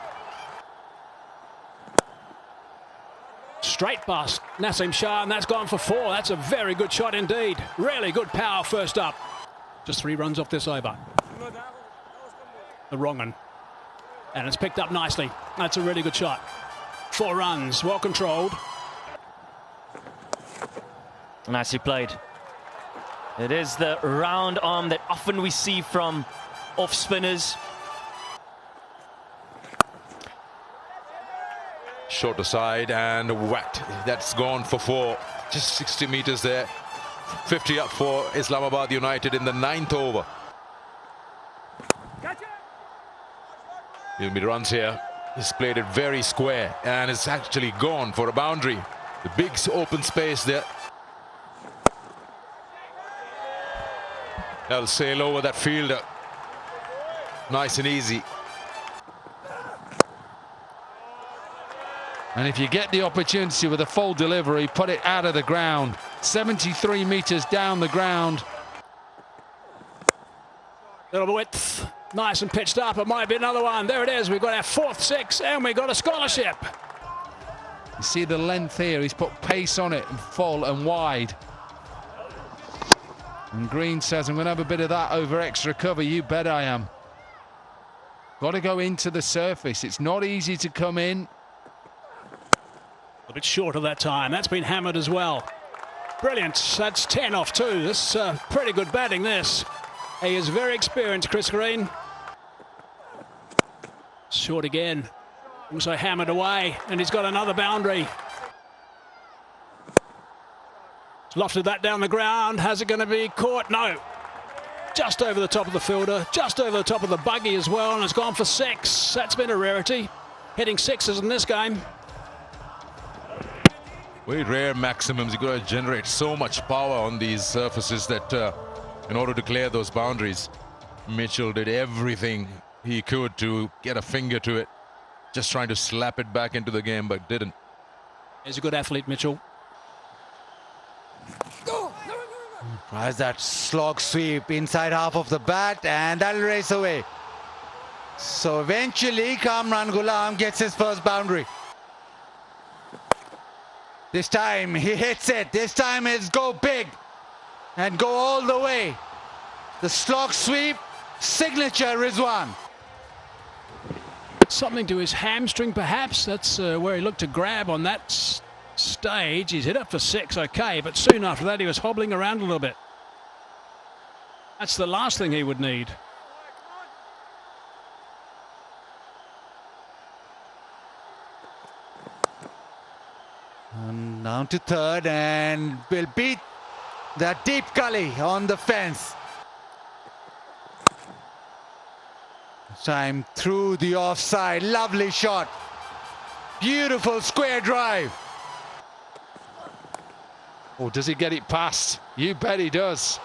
Straight past Nasim Shah, and that's gone for 4. That's a very good shot indeed. Really good power first up. Just 3 runs off this over. The wrong one. And it's picked up nicely. That's a really good shot. 4 runs, well controlled. Nicely played. It is the round arm that often we see from off spinners. Shorter side and whacked. That's gone for 4. Just 60 meters there. 50 up for Islamabad United in the 9th over. He'll be runs here. He's played it very square and it's actually gone for a boundary. The big open space there. They'll sail over that fielder. Nice and easy. And if you get the opportunity with a full delivery, put it out of the ground. 73 meters down the ground. Little width, nice and pitched up. It might be another one. There it is. We've got our 4th 6 and we've got a scholarship. You see the length here. He's put pace on it and full and wide. And Green says, I'm going to have a bit of that over extra cover. You bet I am. Got to go into the surface. It's not easy to come in. A bit short of that time. That's been hammered as well. Brilliant. That's 10 off too. This is pretty good batting, this. He is very experienced, Chris Green. Short again. Also hammered away. And he's got another boundary. Lofted that down the ground. How's it going to be caught? No. Just over the top of the fielder. Just over the top of the buggy as well. And it's gone for 6. That's been a rarity. hitting sixes in this game. Very rare maximums. You've got to generate so much power on these surfaces that in order to clear those boundaries, Mitchell did everything he could to get a finger to it. Just trying to slap it back into the game, but didn't. He's a good athlete, Mitchell. Tries that slog sweep inside half of the bat, and that'll race away. So eventually Kamran Ghulam gets his first boundary. This time he hits it. This time it's go big and go all the way. The slog sweep, signature Rizwan. Something to his hamstring, perhaps. That's where he looked to grab on that stage. He's hit it for six, okay, but soon after that he was hobbling around a little bit. That's the last thing he would need. And down to third, and will beat that deep gully on the fence. Time through the offside. Lovely shot. Beautiful square drive. Or does he get it past? You bet he does.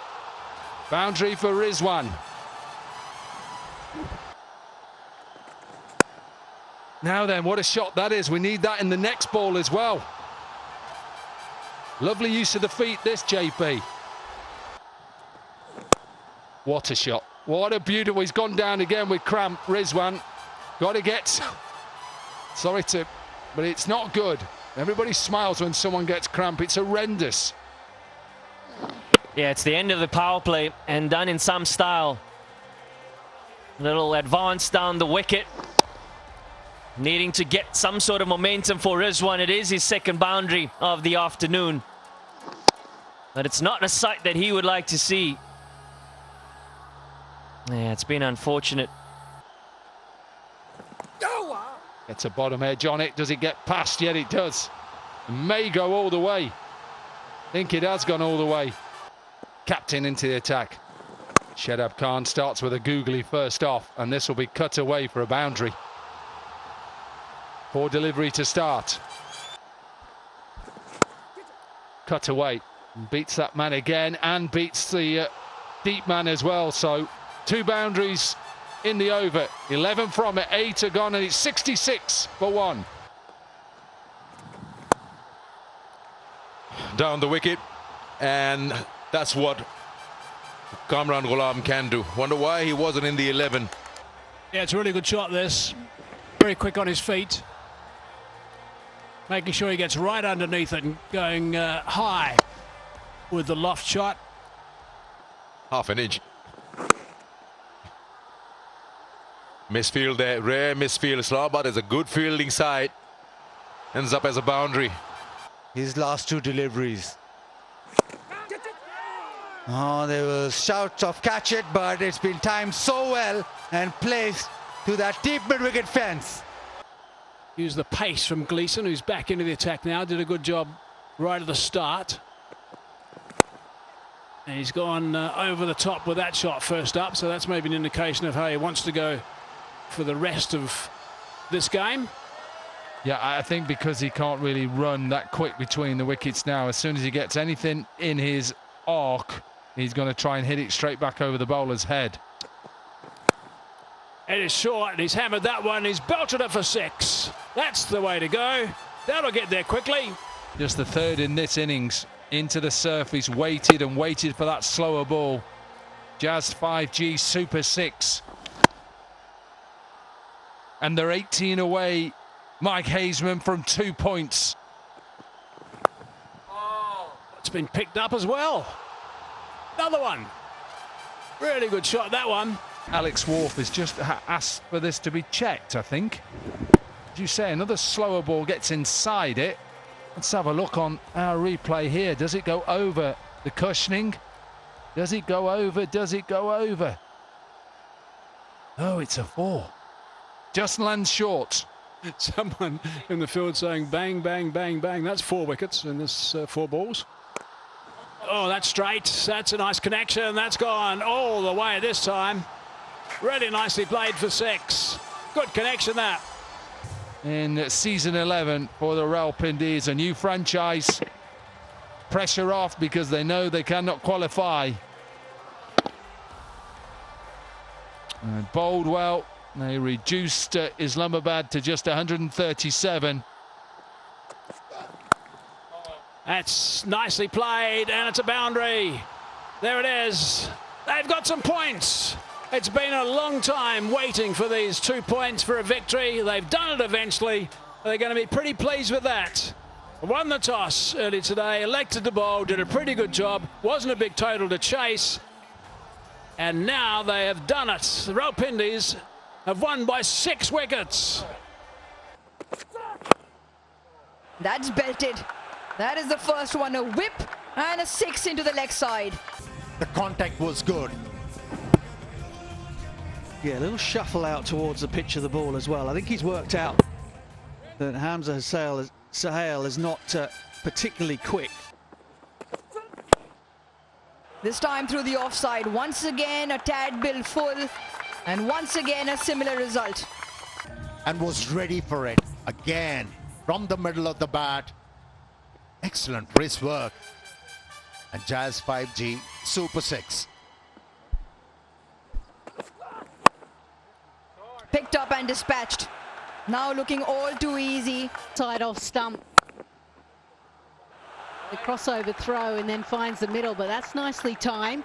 Boundary for Rizwan. Now then, what a shot that is. We need that in the next ball as well. Lovely use of the feet, this, JP. What a shot. What a beautiful. He's gone down again with cramp, Rizwan. Got to get... Sorry to... But it's not good. Everybody smiles when someone gets cramp. It's horrendous. Yeah, it's the end of the power play and done in some style. Little advance down the wicket. Needing to get some sort of momentum for Rizwan. It is his second boundary of the afternoon. But it's not a sight that he would like to see. Yeah, it's been unfortunate. Gets a bottom edge on it. Does it get past? Yet it does. May go all the way. I think it has gone all the way. Captain into the attack. Shadab Khan starts with a googly first off, and this will be cut away for a boundary. Poor delivery to start. Cut away. Beats that man again and beats the deep man as well. So 2 boundaries in the over. 11 from it, 8 are gone, and it's 66 for 1. Down the wicket, and that's what Kamran Ghulam can do. Wonder why he wasn't in the 11. Yeah, it's a really good shot, this. Very quick on his feet. Making sure he gets right underneath it and going high with the loft shot. Half an inch. Misfield there, rare misfield. Islamabad is a good fielding side. Ends up as a boundary. His last 2 deliveries. Oh, there was shouts of catch it, but it's been timed so well and placed to that deep mid-wicket fence. Use the pace from Gleeson, who's back into the attack now. Did a good job right at the start. And he's gone over the top with that shot first up, so that's maybe an indication of how he wants to go for the rest of this game. Yeah, I think because he can't really run that quick between the wickets now, as soon as he gets anything in his arc, he's going to try and hit it straight back over the bowler's head. It is short, and he's hammered that one. He's belted it for 6. That's the way to go. That'll get there quickly. Just the 3rd in this innings. Into the surface, waited and waited for that slower ball. Jazz 5G Super 6. And they're 18 away. Mike Hazeman from 2 points. Oh, it's been picked up as well. Another one. Really good shot, that one. Alex Wharf has just asked for this to be checked, I think. As you say, another slower ball gets inside it. Let's have a look on our replay here. Does it go over the cushioning? Does it go over? Does it go over? Oh, it's a 4. Just lands short. Someone in the field saying bang, bang, bang, bang. That's 4 wickets in this 4 balls. Oh, that's straight. That's a nice connection. That's gone all the way this time. Really nicely played for 6. Good connection, that. in season 11 for the Rawalpindiz. A new franchise. Pressure off because they know they cannot qualify. And bowled well. They reduced Islamabad to just 137. That's nicely played, and it's a boundary. There it is. They've got some points. It's been a long time waiting for these 2 points for a victory. They've done it eventually. They're going to be pretty pleased with that. Won the toss early today, elected to bowl, did a pretty good job. Wasn't a big total to chase. And now they have done it. The Rawalpindiz have won by 6 wickets. That's belted. That is the first one, a whip and a 6 into the leg side. The contact was good. Yeah, a little shuffle out towards the pitch of the ball as well. I think he's worked out that Hamza Sahel is not particularly quick. This time through the offside. Once again, a tad bill full. And once again, a similar result. And was ready for it again from the middle of the bat. Excellent wrist work. And Jazz 5G Super 6. Picked up and dispatched. Now looking all too easy. Side off stump. The crossover throw and then finds the middle, but that's nicely timed.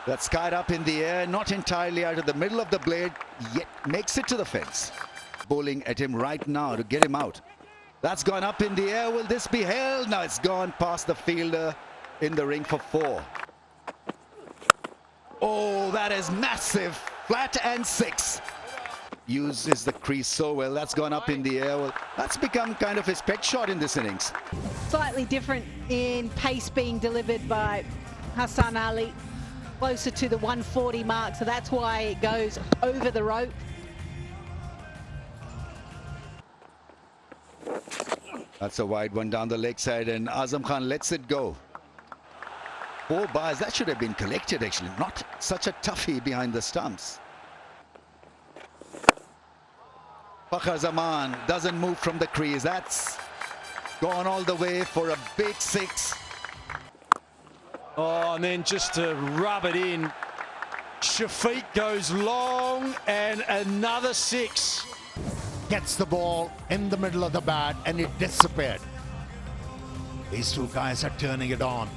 That's skied up in the air, not entirely out of the middle of the blade, yet makes it to the fence. Bowling at him right now to get him out. That's gone up in the air. Will this be held? Now it's gone past the fielder in the ring for 4. Oh, that is massive. Flat and 6. Uses the crease so well. That's gone up in the air. Well, that's become kind of his pet shot in this innings. Slightly different in pace being delivered by Hassan Ali. Closer to the 140 mark, so that's why it goes over the rope. That's a wide one down the leg side, and Azam Khan lets it go. 4 bars, that should have been collected actually. Not such a toughie behind the stumps. Babar Azam doesn't move from the crease. That's gone all the way for a big 6. Oh, and then just to rub it in, Shafiq goes long and another 6. Gets the ball in the middle of the bat and it disappeared. These two guys are turning it on.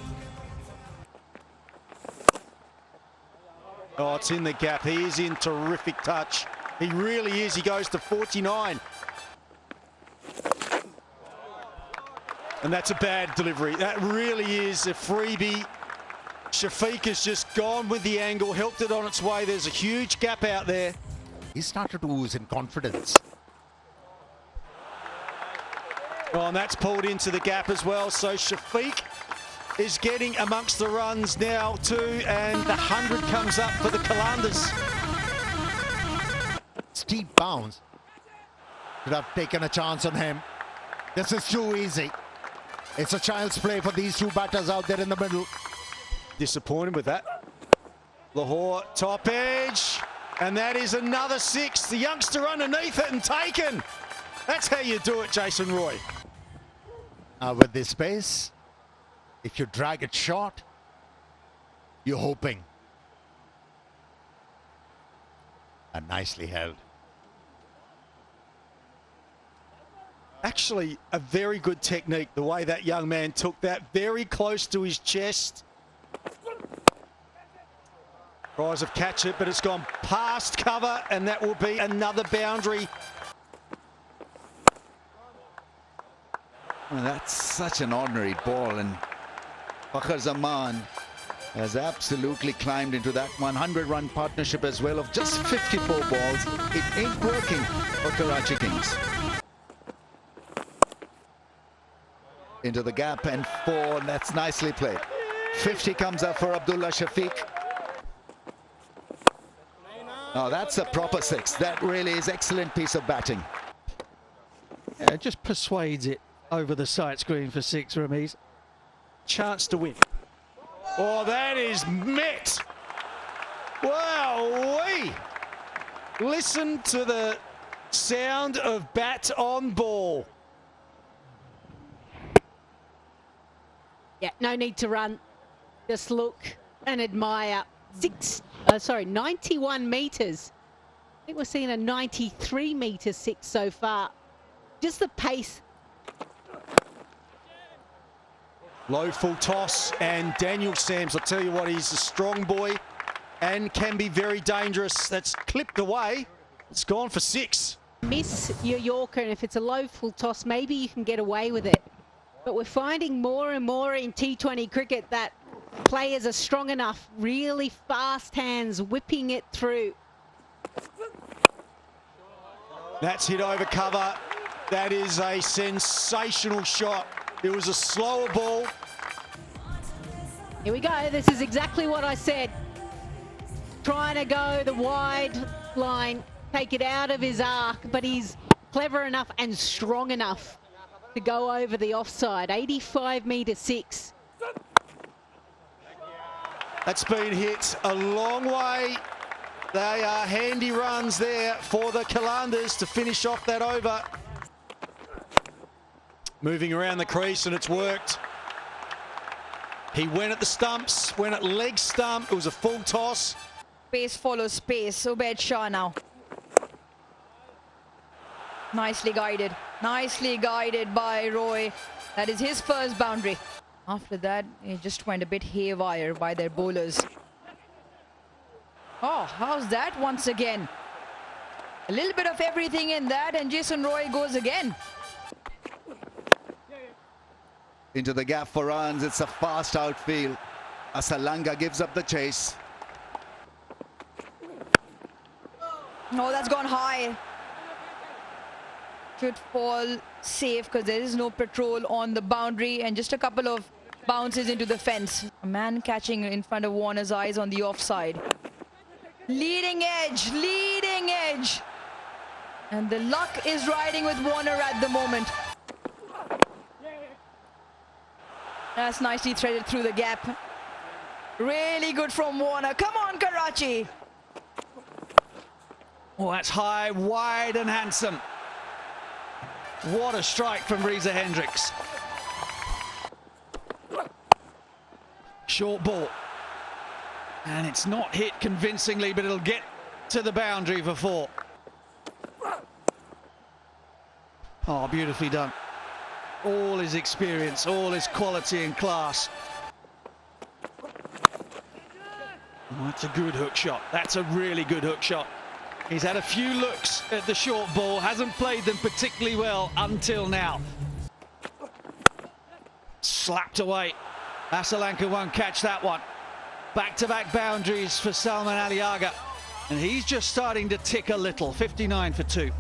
Oh, it's in the gap. He is in terrific touch. He really is. He goes to 49. And that's a bad delivery. That really is a freebie. Shafiq has just gone with the angle, helped it on its way. There's a huge gap out there. He started to ooze in confidence. Oh, and that's pulled into the gap as well. So Shafiq is getting amongst the runs now too, and the 100 comes up for the Qalandars. Steep bounce. Should have taken a chance on him. This is too easy. It's a child's play for these two batters out there in the middle. Disappointed with that. Lahore top edge, and that is another 6. The youngster underneath it and taken. That's how you do it, Jason Roy. With this pace, if you drag it short, you're hoping. And nicely held. Actually, a very good technique, the way that young man took that very close to his chest. Tries to catch it, but it's gone past cover, and that will be another boundary. Well, that's such an ordinary ball, and Babar Azam has absolutely climbed into that 100-run partnership as well of just 54 balls. It ain't working for Karachi Kings. Into the gap and 4, and that's nicely played. 50 comes up for Abdullah Shafiq. Oh, that's a proper 6. That really is excellent piece of batting. Yeah, it just persuades it over the sight screen for 6, Ramiz. Chance to win. Oh, that is met. Wow-wee. Listen to the sound of bat on ball. Yeah, no need to run. Just look and admire. 91 metres. I think we're seeing a 93 metre 6 so far. Just the pace. Low full toss, and Daniel Sams, I'll tell you what, he's a strong boy and can be very dangerous. That's clipped away. It's gone for 6. Miss your Yorker, and if it's a low full toss, maybe you can get away with it. But we're finding more and more in T20 cricket that players are strong enough, really fast hands, whipping it through. That's hit over cover. That is a sensational shot. It was a slower ball. Here we go. This is exactly what I said. Trying to go the wide line, take it out of his arc, but he's clever enough and strong enough to go over the offside. 85 metre 6. That's been hit a long way. They are handy runs there for the Qalandars to finish off that over. Moving around the crease, and it's worked. He went at the stumps, went at leg stump. It was a full toss. Pace follows space. Ubaid Shah now. Nicely guided. Nicely guided by Roy. That is his first boundary. After that, it just went a bit haywire by their bowlers. Oh, how's that once again? A little bit of everything in that, and Jason Roy goes again. Into the gap for runs. It's a fast outfield. Asalanga gives up the chase. Oh, that's gone high. Should fall safe because there is no patrol on the boundary, and just a couple of bounces into the fence. A man catching in front of Warner's eyes on the offside. Leading edge, leading edge. And the luck is riding with Warner at the moment. That's nicely threaded through the gap. Really good from Warner. Come on, Karachi. Oh, that's high, wide and handsome. What a strike from Reza Hendricks. Short ball. And it's not hit convincingly, but it'll get to the boundary for 4. Oh, beautifully done. All his experience, all his quality and class. Oh, that's a good hook shot. That's a really good hook shot. He's had a few looks at the short ball, hasn't played them particularly well until now. Slapped away. Asalanka won't catch that one. Back-to-back boundaries for Salman Ali Agha. And he's just starting to tick a little. 59 for 2.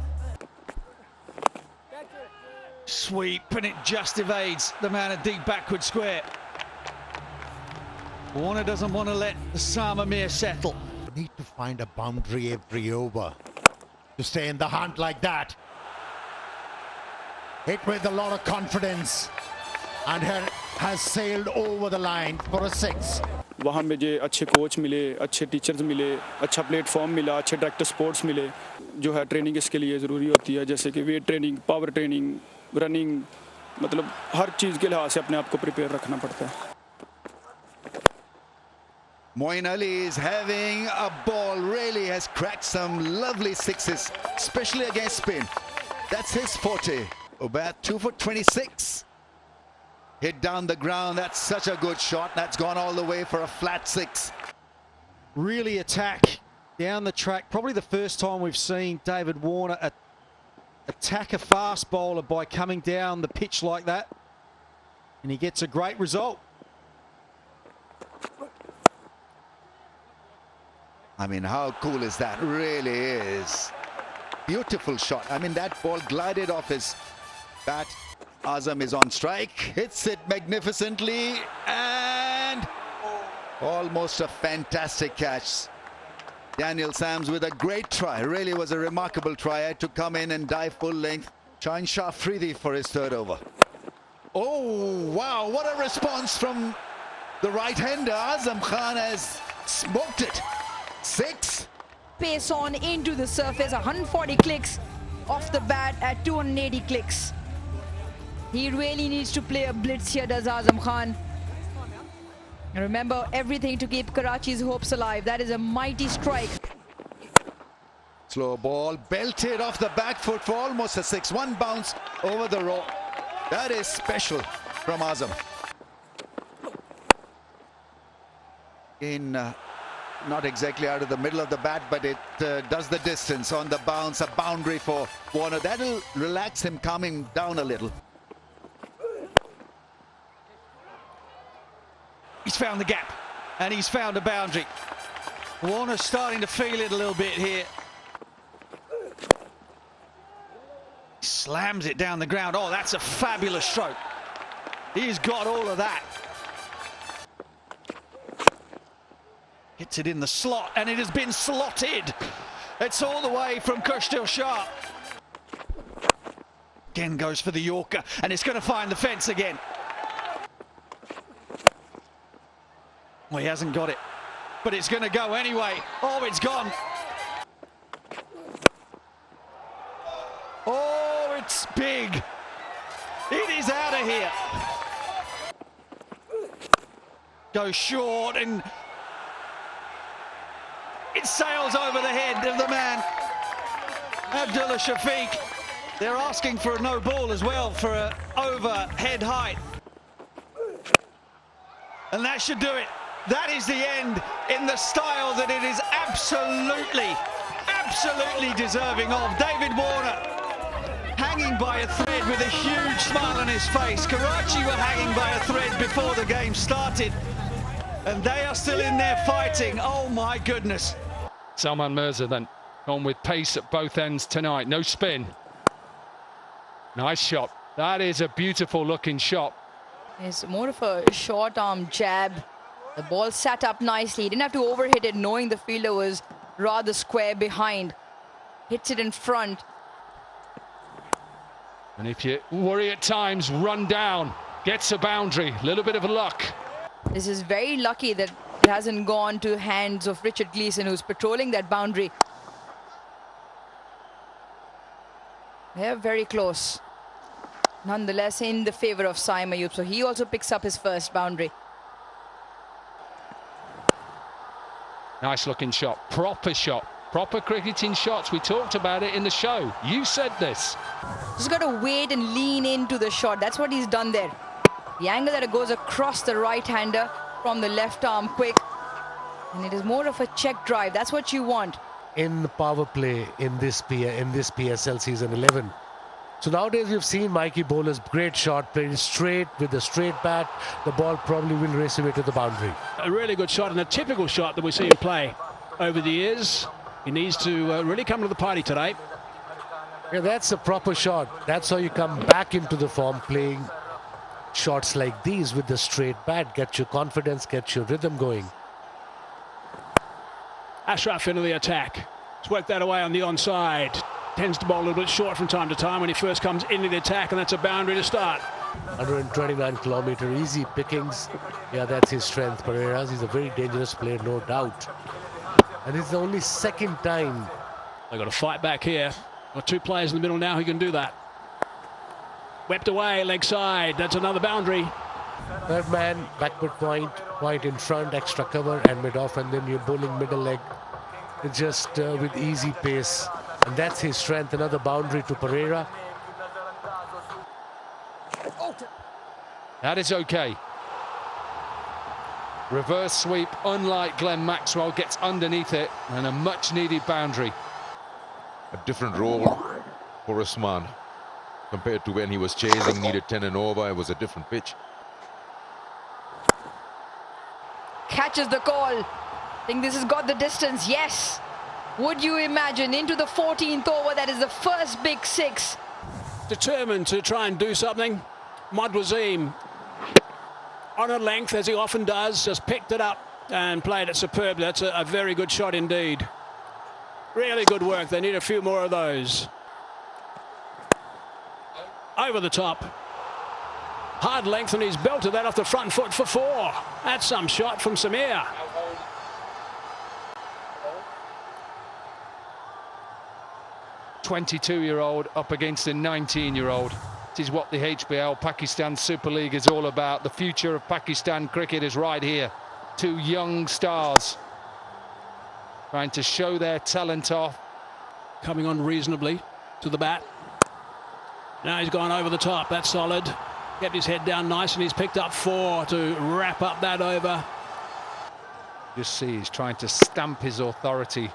Sweep, and it just evades the man at deep backward square. Warner doesn't want to let the Samamir settle. You need to find a boundary every over to stay in the hunt like that. Hit with a lot of confidence and has sailed over the line for a 6. वहाँ मुझे अच्छे coach मिले, अच्छे teachers मिले, अच्छा platform मिला, अच्छे director sports मिले, जो है ट्रेनिंग इसके लिए ज़रूरी होती है, जैसे कि weight training, power training, running, मतलब हर चीज़ के लिहाज से अपने आप को प्रिपेयर रखना पड़ता है. Moeen Ali is having a ball, really has cracked some lovely 6s, especially against spin. That's his forte. Ubaid 2 for 26. Hit down the ground. That's such a good shot. That's gone all the way for a flat 6. Really attack down the track. Probably the first time we've seen David Warner attack a fast bowler by coming down the pitch like that. And he gets a great result. I mean, how cool is that? Really is. Beautiful shot. I mean, that ball glided off his bat. Azam is on strike. Hits it magnificently. And almost a fantastic catch. Daniel Sams with a great try. Really was a remarkable try. Had to come in and dive full length. Shaheen Afridi for his 3rd over. Oh, wow. What a response from the right-hander. Azam Khan has smoked it. 6. pace on into the surface. 140 clicks off the bat at 280 clicks. He really needs to play a blitz here, does Azam Khan. And remember, everything to keep Karachi's hopes alive. That is a mighty strike. Slow ball, belted off the back foot for almost a 6-1 bounce over the row. That is special from Azam. Not exactly out of the middle of the bat, but it does the distance on the bounce. A boundary for Warner. That'll relax him, calming down a little. He's found the gap and he's found a boundary. Warner's starting to feel it a little bit here. Slams it down the ground. Oh, that's a fabulous stroke. He's got all of that. Hits it in the slot, and it has been slotted. It's all the way from Kushtil Shah. Again goes for the Yorker, and it's going to find the fence again. Well, he hasn't got it, but it's going to go anyway. Oh, it's gone. Oh, it's big. It is out of here. Goes short, and it sails over the head of the man, Abdullah Shafiq. They're asking for a no ball as well for an overhead height. And that should do it. That is the end in the style that it is absolutely deserving of. David Warner hanging by a thread with a huge smile on his face. Karachi were hanging by a thread before the game started, and they are still in there fighting. Oh my goodness. Salman Mirza then on with pace at both ends tonight. No spin. Nice shot. That is a beautiful looking shot. It's more of a short arm jab. The ball sat up nicely. He didn't have to overhit it, knowing the fielder was rather square behind. Hits it in front. And if you worry at times, run down. Gets a boundary. A little bit of luck. This is very lucky that it hasn't gone to hands of Richard Gleeson, who's patrolling that boundary. They're very close. Nonetheless, in the favour of Saim Ayub. So he also picks up his first boundary. Nice looking shot. Proper shot. Proper cricketing shots. We talked about it in the show. You said this. Just got to wait and lean into the shot. That's what he's done there. The angle that it goes across the right-hander from the left arm quick. And it is more of a check drive. That's what you want. In the power play in this PSL season 11. So nowadays we've seen Mikey bowlers, great shot, played straight with a straight bat. The ball probably will race away to the boundary. A really good shot, and a typical shot that we see him play over the years. He needs to really come to the party today. Yeah, that's a proper shot. That's how you come back into the form, playing shots like these with the straight bat. Get your confidence, get your rhythm going. Ashraf into the attack. Let's work that away on the onside. Tends to bowl a little bit short from time to time when he first comes into the attack, and that's a boundary to start. 129 kilometer easy pickings. Yeah, that's his strength. Pereira's. He's a very dangerous player, no doubt. And it's the only second time. They've got to fight back here. Got two players in the middle now who can do that. Wept away, leg side. That's another boundary. Third man, backward point in front, extra cover and mid-off, and then you're bowling middle leg. It's just with easy pace. And that's his strength. Another boundary to Pereira. That is okay. Reverse sweep, unlike Glenn Maxwell, gets underneath it, and a much needed boundary. A different role for Usman compared to when he was chasing, needed 10 and over. It was a different pitch. Catches the call. Think this has got the distance. Yes. Would you imagine, into the 14th over, that is the first big six. Determined to try and do something. Madwazim on a length, as he often does, just picked it up and played it superbly. That's a very good shot indeed. Really good work. They need a few more of those. Over the top. Hard length, and he's belted that off the front foot for four. That's some shot from Samir. 22-year-old up against a 19-year-old. This is what the HBL Pakistan Super League is all about. The future of Pakistan cricket is right here. Two young stars trying to show their talent off. Coming on reasonably to the bat. Now he's gone over the top. That's solid. Kept his head down nice, and he's picked up 4 to wrap up that over. Just see he's trying to stamp his authority.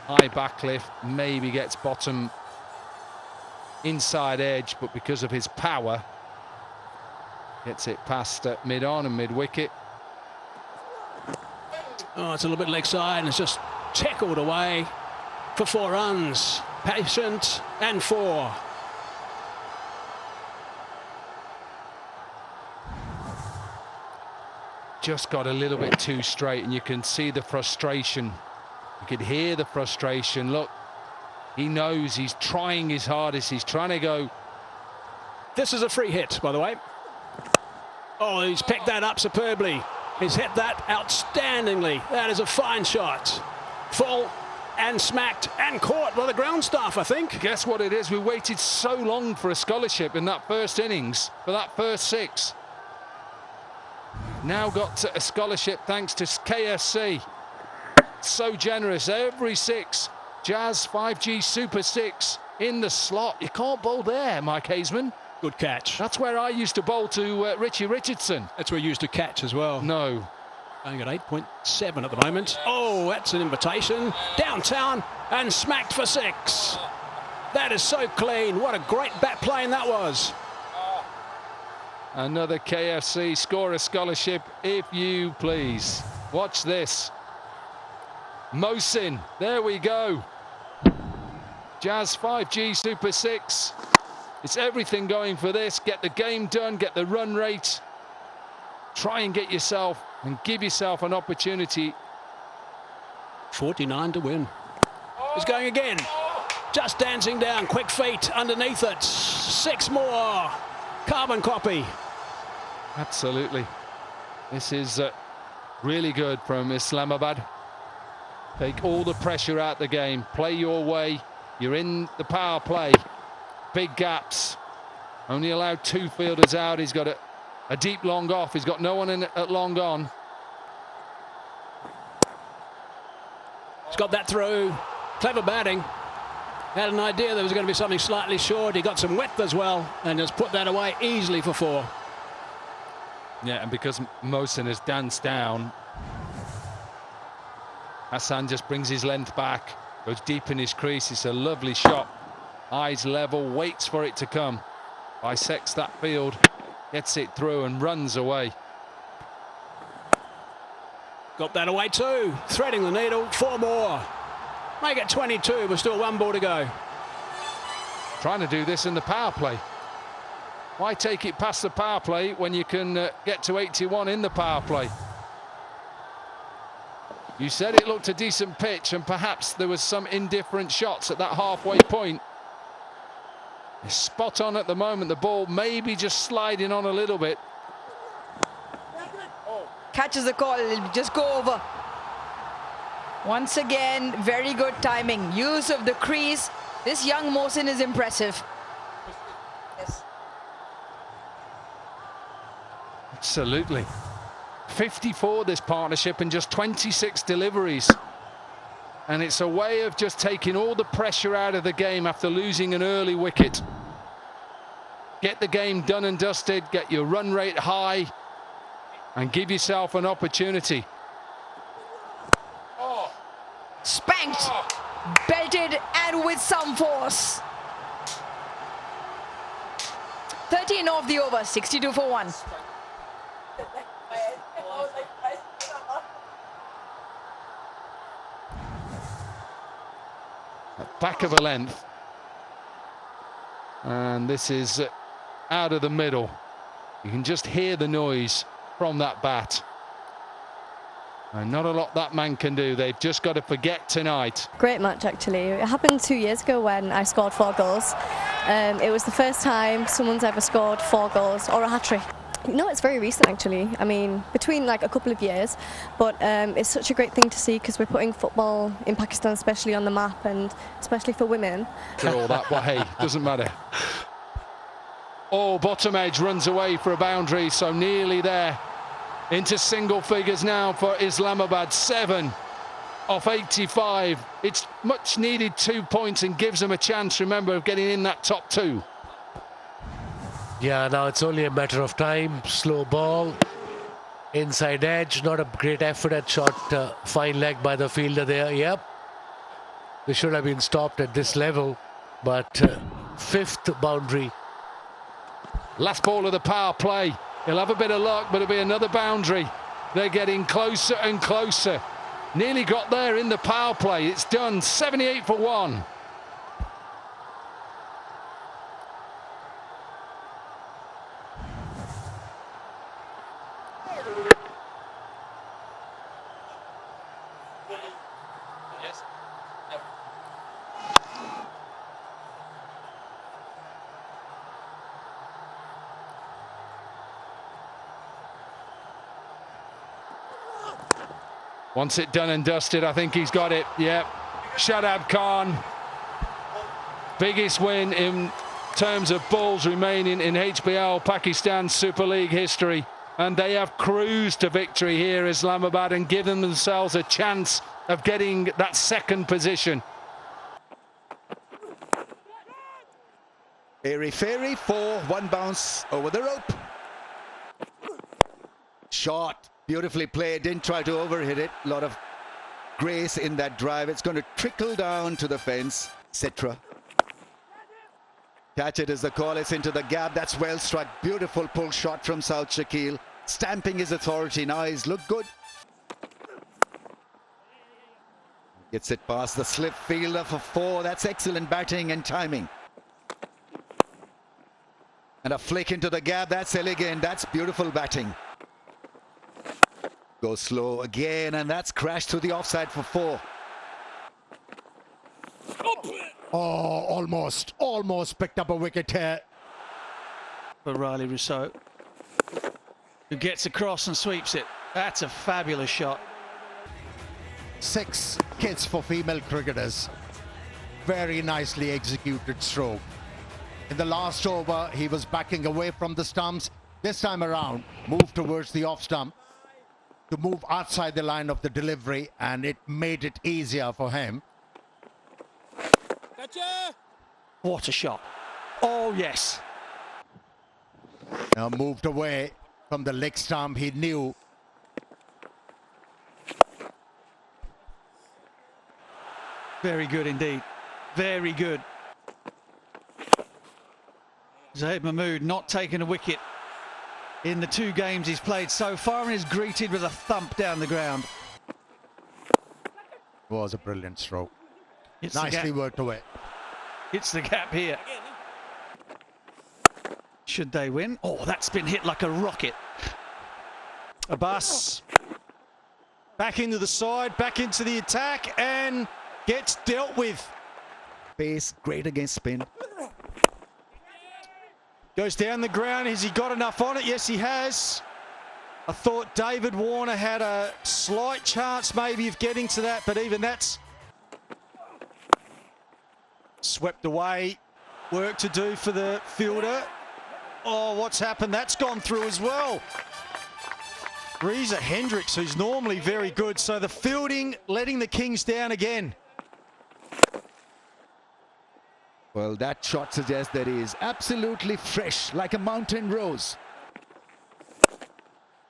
High backlift, maybe gets bottom inside edge, but because of his power, gets it past mid-on and mid-wicket. Oh, it's a little bit leg side, and it's just tackled away for 4 runs. Patient and 4. Just got a little bit too straight, and you can see the frustration. You could hear the frustration. Look, he knows he's trying his hardest. He's trying to go. This is a free hit, by the way. Oh, he's picked that up superbly. He's hit that outstandingly. That is a fine shot. Full and smacked and caught by the ground staff, I think. Guess what it is? We waited so long for a scholarship in that first innings, for that first 6. Now got a scholarship thanks to KFC. So generous, every 6. Jazz 5G Super 6 in the slot. You can't bowl there, Mike Hazeman. Good catch. That's where I used to bowl to Richie Richardson. That's where you used to catch as well. No. Going at 8.7 at the moment. Oh, that's an invitation. Downtown and smacked for 6. That is so clean. What a great bat playing that was. Another KFC scorer scholarship, if you please. Watch this. Mohsin, there we go. Jazz 5G Super 6. It's everything going for this. Get the game done, get the run rate. Try and get yourself and give yourself an opportunity. 49 to win. He's going again. Just dancing down, quick feet underneath it. 6 more. Carbon copy. Absolutely. This is really good from Islamabad. Take all the pressure out the game. Play your way. You're in the power play. Big gaps. Only allowed 2 fielders out. He's got a deep long off. He's got no one in at long on. He's got that through. Clever batting. Had an idea there was going to be something slightly short. He got some width as well and just put that away easily for 4. Yeah, and because Mohsin has danced down, Hassan just brings his length back, goes deep in his crease. It's a lovely shot. Eyes level, waits for it to come. Bisects that field, gets it through and runs away. Got that away too. Threading the needle. 4 more. Make it 22, but still 1 ball to go. Trying to do this in the power play. Why take it past the power play when you can get to 81 in the power play? You said it looked a decent pitch, and perhaps there was some indifferent shots at that halfway point. It's spot on at the moment. The ball maybe just sliding on a little bit. Catches the call, it'll just go over. Once again, very good timing. Use of the crease. This young Mohsin is impressive. Yes. Absolutely. 54 this partnership and just 26 deliveries. And it's a way of just taking all the pressure out of the game after losing an early wicket. Get the game done and dusted, get your run rate high, and give yourself an opportunity. Spanked, belted, and with some force. 13 off the over, 62 for 1. Back of a length. And this is out of the middle. You can just hear the noise from that bat. And not a lot that man can do. They've just got to forget tonight. Great match, actually. It happened 2 years ago when I scored 4 goals. It was the first time someone's ever scored 4 goals or a hat-trick. No, it's very recent actually. I mean, between like a couple of years, but it's such a great thing to see because we're putting football in Pakistan especially on the map, and especially for women. They're all that way, doesn't matter. Oh, bottom edge runs away for a boundary, so nearly there. Into single figures now for Islamabad, 7 off 85. It's much needed 2 points and gives them a chance, remember, of getting in that top 2. Yeah, now it's only a matter of time. Slow ball, inside edge, not a great effort at shot, fine leg by the fielder there. Yep, they should have been stopped at this level, but 5th boundary. Last ball of the power play. He'll have a bit of luck, but it'll be another boundary. They're getting closer and closer. Nearly got there in the power play. It's done, 78 for 1. Once it done and dusted, I think he's got it. Yep. Shadab Khan. Biggest win in terms of balls remaining in HBL Pakistan Super League history. And they have cruised to victory here, Islamabad, and given themselves a chance of getting that 2nd position. Airy-fairy, 4, 1 bounce over the rope. Shot. Beautifully played, didn't try to overhit it. A lot of grace in that drive. It's going to trickle down to the fence. Citra. Catch it as the call. It's into the gap. That's well struck. Beautiful pull shot from South Shakil. Stamping his authority. Now he's looked good. Gets it past the slip fielder for 4. That's excellent batting and timing. And a flick into the gap. That's elegant. That's beautiful batting. Goes slow again, and that's crashed through the offside for 4. Oh, almost picked up a wicket here. For Riley Rousseau, who gets across and sweeps it. That's a fabulous shot. 6 kids for female cricketers. Very nicely executed stroke. In the last over, he was backing away from the stumps. This time around, moved towards the off stump to move outside the line of the delivery, and it made it easier for him. Gotcha. What a shot. Oh, yes. Now moved away from the leg stump. He knew. Very good indeed. Very good. Zaid Mahmood not taking a wicket in the 2 games he's played so far, and is greeted with a thump down the ground. Was a brilliant stroke. It's nicely worked away. It's the gap here. Should they win? Oh, that's been hit like a rocket. Abbas back into the side, back into the attack, and gets dealt with. Pace, great against spin. Goes down the ground. Has he got enough on it? Yes, he has. I thought David Warner had a slight chance maybe of getting to that, but even that's swept away. Work to do for the fielder. Oh, what's happened? That's gone through as well. Reza Hendricks, who's normally very good. So the fielding letting the Kings down again. Well, that shot suggests that he is absolutely fresh, like a mountain rose.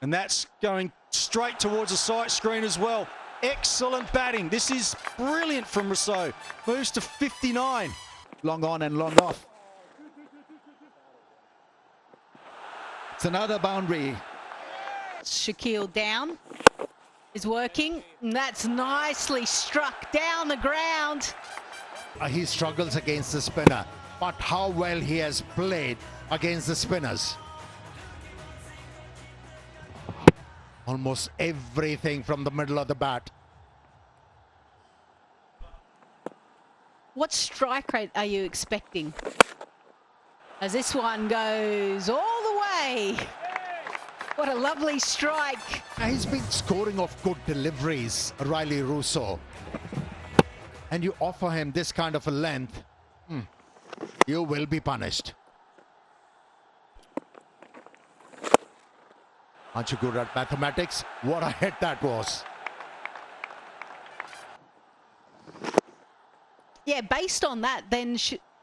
And that's going straight towards the sight screen as well. Excellent batting. This is brilliant from Rousseau. Moves to 59. Long on and long off. It's another boundary. Shakil down is working. And that's nicely struck down the ground. He struggles against the spinner, but how well he has played against the spinners. Almost everything from the middle of the bat. What strike rate are you expecting as this one goes all the way? What a lovely strike. He's been scoring off good deliveries, Riley Russo. And you offer him this kind of a length, you will be punished. Aren't you good at mathematics? What a hit that was. Yeah, based on that, then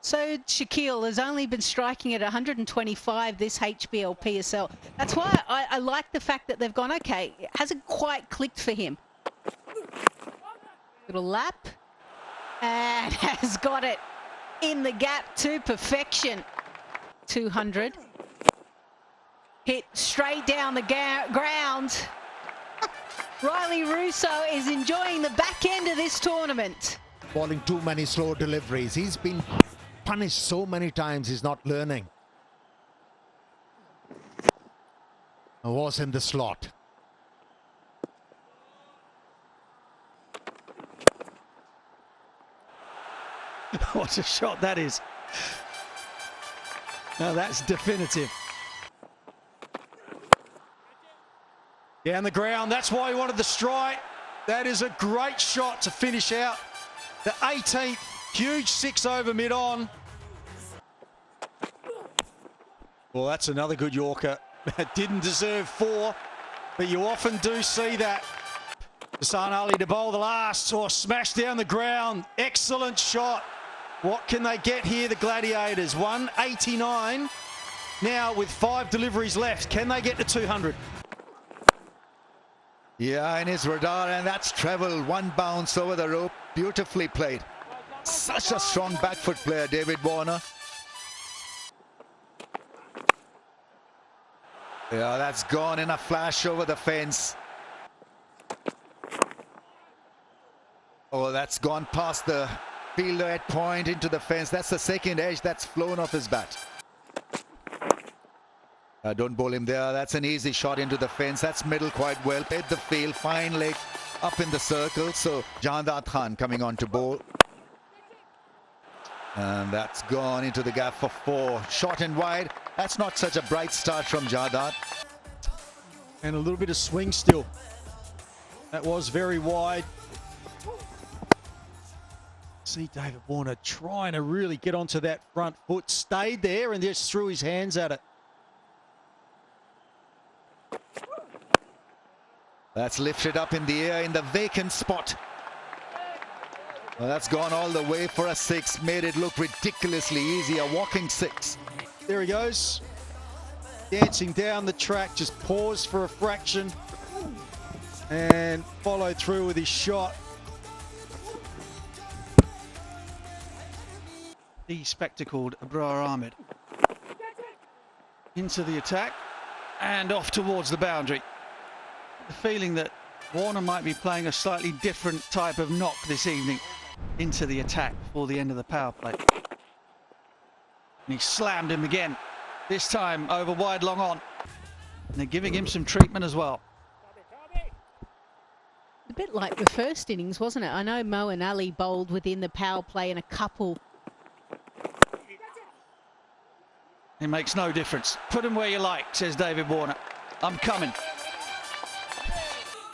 so Shaquille has only been striking at 125 this HBL PSL. That's why I like the fact that they've gone, okay, it hasn't quite clicked for him. Little lap. And has got it in the gap to perfection. 200. Hit straight down the ground. Riley Russo is enjoying the back end of this tournament. Bowling too many slow deliveries. He's been punished so many times, he's not learning. Was in the slot. What a shot that is. Now that's definitive. Down the ground, that's why he wanted the strike. That is a great shot to finish out the 18th. Huge 6 over mid-on. Well, that's another good Yorker. Didn't deserve 4, but you often do see that. Hassan Ali to bowl the last, or smash down the ground. Excellent shot. What can they get here, the Gladiators? 189. Now with 5 deliveries left, can they get to 200? Yeah, in his radar, and that's treble. 1 bounce over the rope. Beautifully played. Such a strong back foot player, David Warner. Yeah, that's gone in a flash over the fence. Oh, that's gone past the fielder at point into the fence. That's the second edge that's flown off his bat. Don't bowl him there. That's an easy shot into the fence. That's middle quite well. Hit the field, fine leg up in the circle. So Shadab Khan coming on to bowl. And that's gone into the gap for 4. Short and wide. That's not such a bright start from Shadab. And a little bit of swing still. That was very wide. See David Warner trying to really get onto that front foot. Stayed there and just threw his hands at it. That's lifted up in the air in the vacant spot. Well, that's gone all the way for a 6. Made it look ridiculously easy. A walking 6. There he goes. Dancing down the track. Just paused for a fraction. And followed through with his shot. De-spectacled Babar Azam into the attack and off towards the boundary. The feeling that Warner might be playing a slightly different type of knock this evening. Into the attack before the end of the power play. And he slammed him again. This time over wide long on. And they're giving him some treatment as well. A bit like the first innings, wasn't it? I know Mo and Ali bowled within the power play and a couple. It makes no difference. Put him where you like, says David Warner. I'm coming.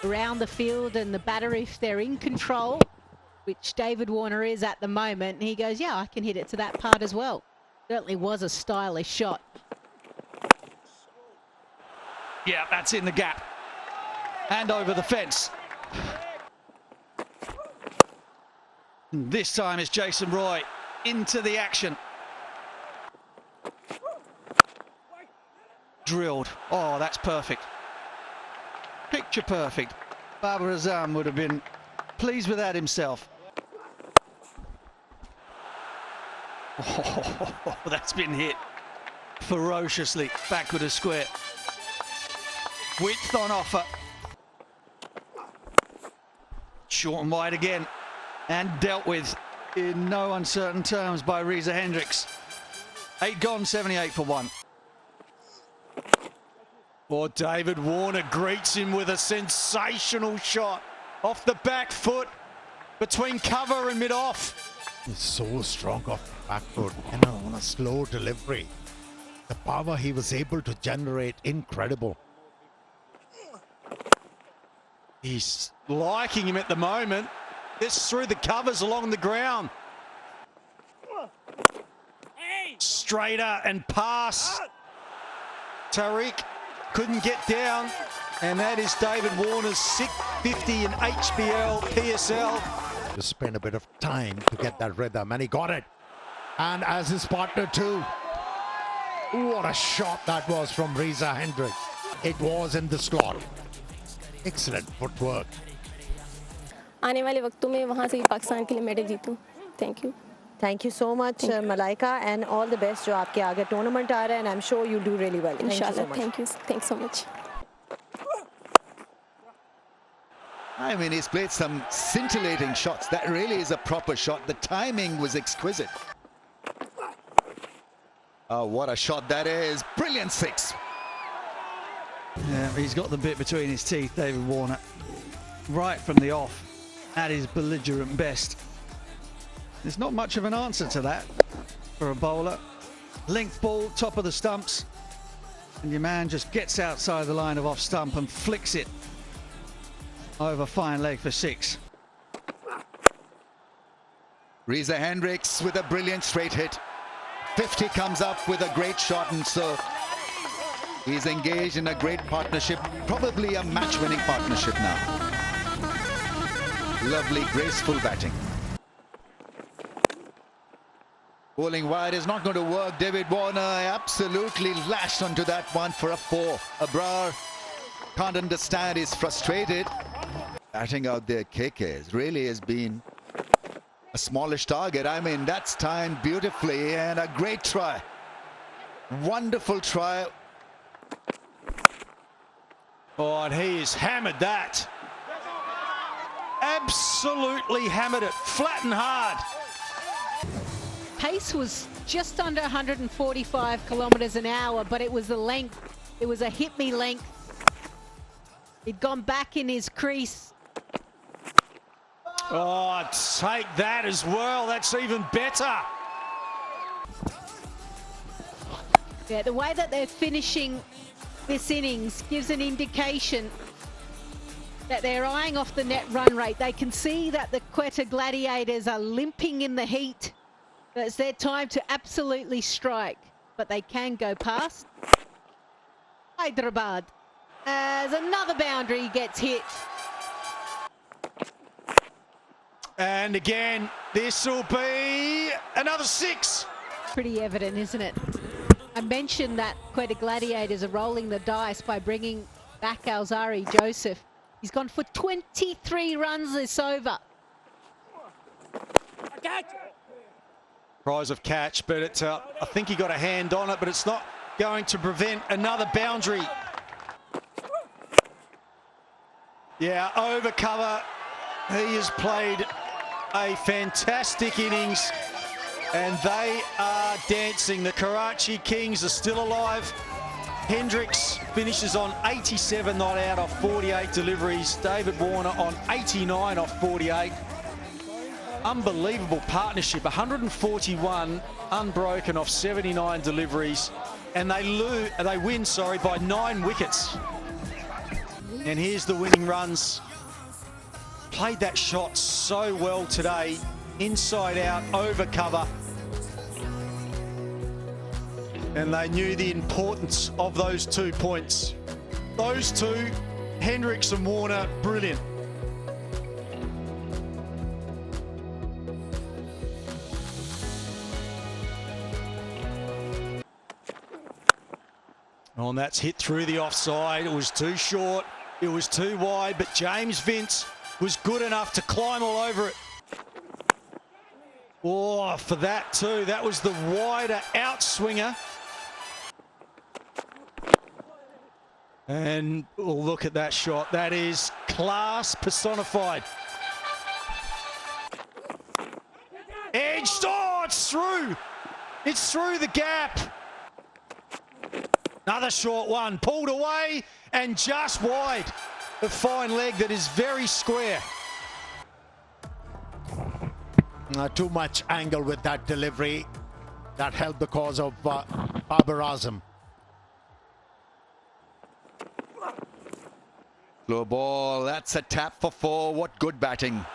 Around the field and the batter, if they're in control, which David Warner is at the moment, and he goes, yeah, I can hit it to that part as well. Certainly was a stylish shot. Yeah, that's in the gap. And over the fence. And this time it's Jason Roy into the action. Drilled. Oh, that's perfect. Picture perfect. Babar Azam would have been pleased with that himself. Oh, that's been hit ferociously. Backward a square. Width on offer. Short and wide again. And dealt with in no uncertain terms by Reza Hendricks. 8 gone, 78 for 1. Oh, David Warner greets him with a sensational shot off the back foot between cover and mid-off. He's so strong off the back foot, on a slow delivery. The power he was able to generate, incredible. He's liking him at the moment. Gets through the covers along the ground. Straighter and pass. Tariq couldn't get down. And that is David Warner's 650 in HBL PSL. Just spent a bit of time to get that rhythm, and he got it. And as his partner too. What a shot that was from Reza Hendrick. It was in the slot. Excellent footwork. आने वाले वक्तों में वहाँ से पाकिस्तान के लिए medal जीतूं. Thank you. Thank you so much, Malaika, and all the best जो आपके आगे tournament आ रहा है, and I'm sure you'll do really well. Inshallah. Thank you. Thanks so much. I mean, he's played some scintillating shots. That really is a proper shot. The timing was exquisite. Oh, what a shot that is. Brilliant six. Yeah, he's got the bit between his teeth, David Warner. Right from the off, at his belligerent best. There's not much of an answer to that for a bowler. Length ball, top of the stumps, and your man just gets outside the line of off stump and flicks it over fine leg for six. Reza Hendricks with a brilliant straight hit. 50 comes up with a great shot, and so he's engaged in a great partnership, probably a match-winning partnership now. Lovely, graceful batting. Bowling wide is not going to work. David Warner absolutely lashed onto that one for a 4. Abrar can't understand, he's frustrated. Batting out there, KK really has been a smallish target. I mean, that's timed beautifully, and a great try. Wonderful try. Oh, and he has hammered that. Absolutely hammered it, flat and hard. Pace was just under 145 kilometres an hour, but it was the length. It was a hit-me length. He'd gone back in his crease. Oh, take that as well. That's even better. Yeah, the way that they're finishing this innings gives an indication that they're eyeing off the net run rate. They can see that the Quetta Gladiators are limping in the heat. It's their time to absolutely strike, but they can go past. Hyderabad, as another boundary gets hit. And again, this will be another 6. Pretty evident, isn't it? I mentioned that Quetta Gladiators are rolling the dice by bringing back Alzari Joseph. He's gone for 23 runs this over. Prize of catch, but it's, I think he got a hand on it, but it's not going to prevent another boundary. Yeah, over cover. He has played a fantastic innings, and they are dancing. The Karachi Kings are still alive. Hendricks finishes on 87 not out off 48 deliveries. David Warner on 89 off 48. Unbelievable partnership, 141 unbroken off 79 deliveries, and they win by 9 wickets. And here's the winning runs. Played that shot so well today, inside out, over cover. And they knew the importance of those 2 points. Those two, Hendricks and Warner, brilliant. Oh, and that's hit through the offside. It was too short, it was too wide, but James Vince was good enough to climb all over it. Oh, for that too, that was the wider outswinger. And oh, look at that shot. That is class personified. Edged, oh, it's through. It's through the gap. Another short one, pulled away and just wide. A fine leg that is very square. Too much angle with that delivery. That helped the cause of Babar Azam. Low ball, that's a tap for 4. What good batting.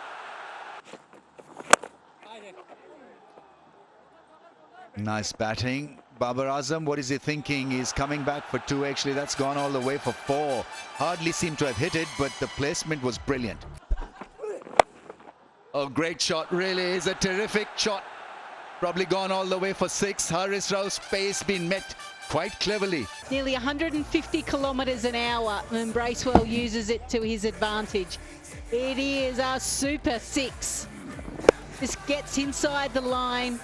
Nice batting. Babar Azam, what is he thinking? He's coming back for 2. Actually, that's gone all the way for 4. Hardly seemed to have hit it, but the placement was brilliant. Oh, great shot. Really is a terrific shot. Probably gone all the way for 6. Haris Rao's pace been met quite cleverly. Nearly 150 kilometres an hour, and Bracewell uses it to his advantage. It is a super 6. Just gets inside the line,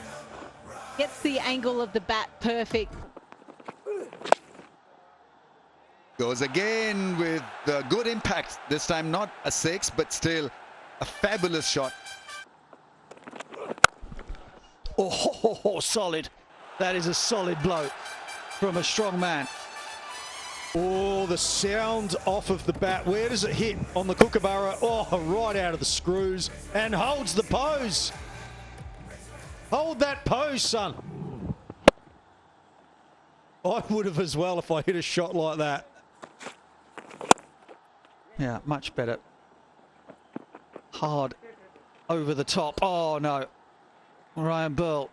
gets the angle of the bat perfect. Goes again with good impact. This time not a 6, but still a fabulous shot. Oh, solid. That is a solid blow from a strong man. Oh, the sound off of the bat. Where does it hit? On the kookaburra. Oh, right out of the screws. And holds the pose. Hold that pose, son. I would have as well if I hit a shot like that. Yeah, much better. Hard over the top. Oh, no. Ryan Burl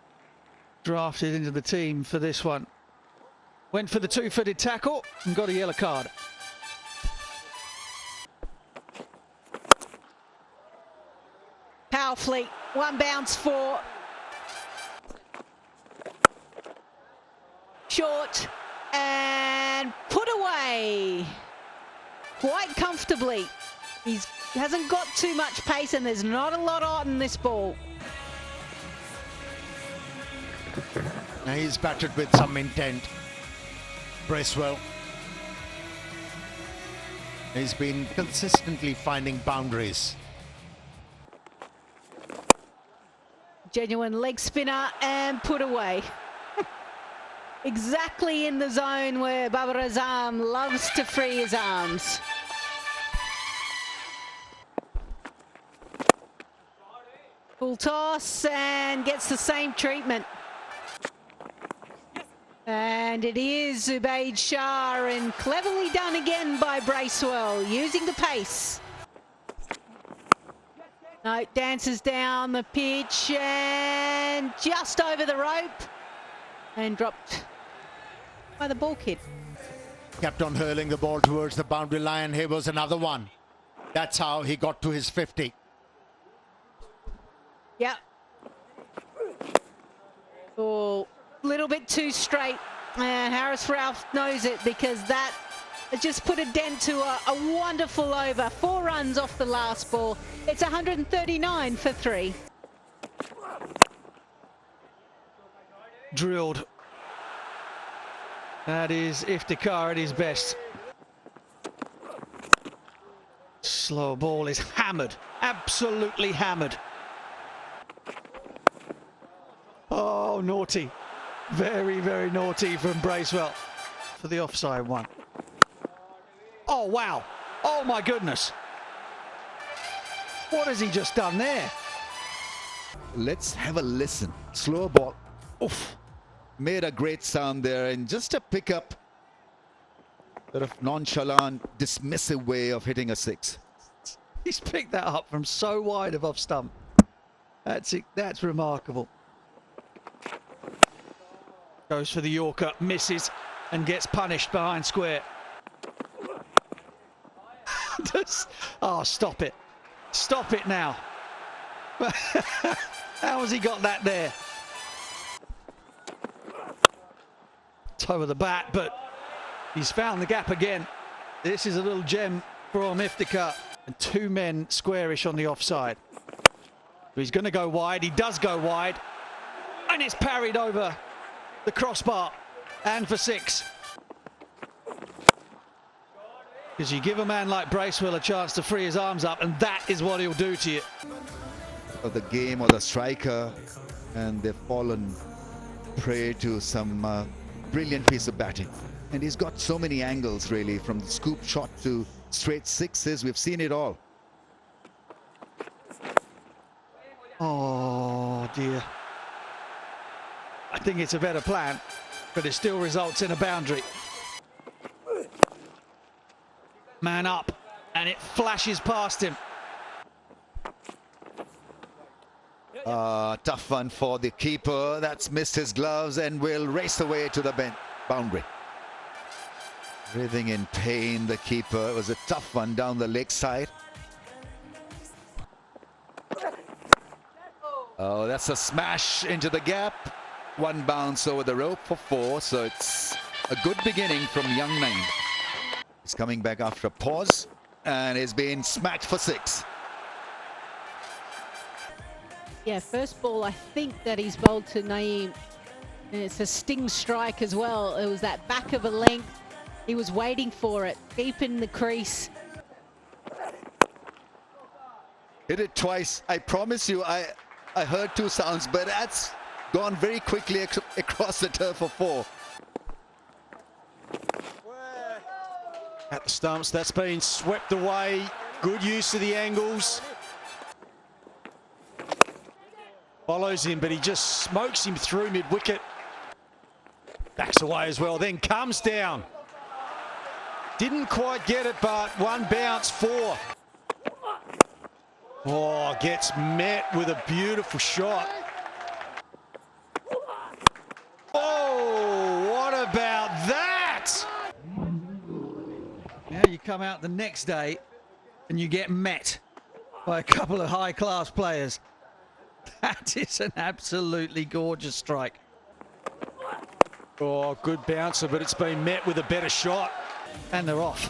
drafted into the team for this one. Went for the 2-footed tackle and got a yellow card. Powerfully, 1 bounce 4. Short and put away quite comfortably. He hasn't got too much pace and there's not a lot on this ball. Now he's batted with some intent. Bracewell. He's been consistently finding boundaries. Genuine leg spinner and put away. Exactly in the zone where Babar Azam loves to free his arms. Full toss and gets the same treatment. And it is Zubaid Shah, and cleverly done again by Bracewell, using the pace. No, dances down the pitch and just over the rope and dropped by the ball kid. Kept on hurling the ball towards the boundary line. Here was another one. That's how he got to his 50. Yep. Oh, a little bit too straight. And Haris Ralph knows it because that has just put a dent to a wonderful over. 4 runs off the last ball. It's 139 for 3. Drilled. That is Iftikhar at his best. Slow ball is hammered. Absolutely hammered. Oh, naughty. Very, very naughty from Bracewell for the offside one. Oh, wow. Oh, my goodness. What has he just done there? Let's have a listen. Slow ball. Oof. Made a great sound there, and just a pickup. Sort of nonchalant, dismissive way of hitting a 6. He's picked that up from so wide of off stump. That's it. That's remarkable. Goes for the Yorker, misses, and gets punished behind square. Oh, stop it. Stop it now. How has he got that there? Toe of the bat, but he's found the gap again. This is a little gem from Iftikhar. And 2 men squarish on the offside. He's going to go wide. He does go wide. And it's parried over the crossbar. And for 6. Because you give a man like Bracewell a chance to free his arms up, and that is what he'll do to you. Of the game or the striker, and they've fallen prey to some brilliant piece of batting. And he's got so many angles, really, from the scoop shot to straight 6s. We've seen it all. Oh, dear. I think it's a better plan, but it still results in a boundary. Man up, And it flashes past him. Tough one for the keeper. That's missed his gloves and will race away to the boundary. Breathing in pain, the keeper. It was a tough one down the leg side. Oh, that's a smash into the gap. One bounce over the rope for 4, so it's a good beginning from young Naeem. He's coming back after a pause and is being smacked for 6. Yeah, first ball I think that he's bowled to Naeem, and it's a sting strike as well. It was that back of a length. He was waiting for it, deep in the crease. Hit it twice. I promise you, I heard 2 sounds, but that's gone very quickly across the turf for 4. At the stumps, that's been swept away. Good use of the angles. Follows him, but he just smokes him through mid-wicket. Backs away as well, then comes down. Didn't quite get it, but one bounce, 4. Oh, gets met with a beautiful shot. Oh, what about that? Now you come out the next day and you get met by a couple of high-class players. That is an absolutely gorgeous strike. Oh, good bouncer, but it's been met with a better shot. And they're off.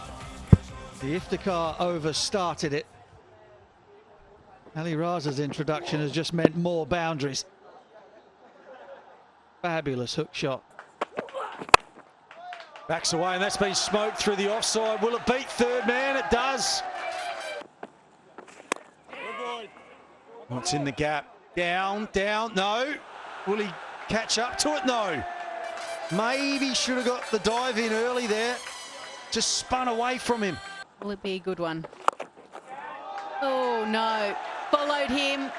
The Iftikhar over started it. Ali Raza's introduction has just meant more boundaries. Fabulous hook shot. Backs away, and that's been smoked through the offside. Will it beat third man? It does. Oh, it's in the gap. Down, down, no. Will he catch up to it? No. Maybe should have got the dive in early there. Just spun away from him. Will it be a good one? Oh, no. Followed him,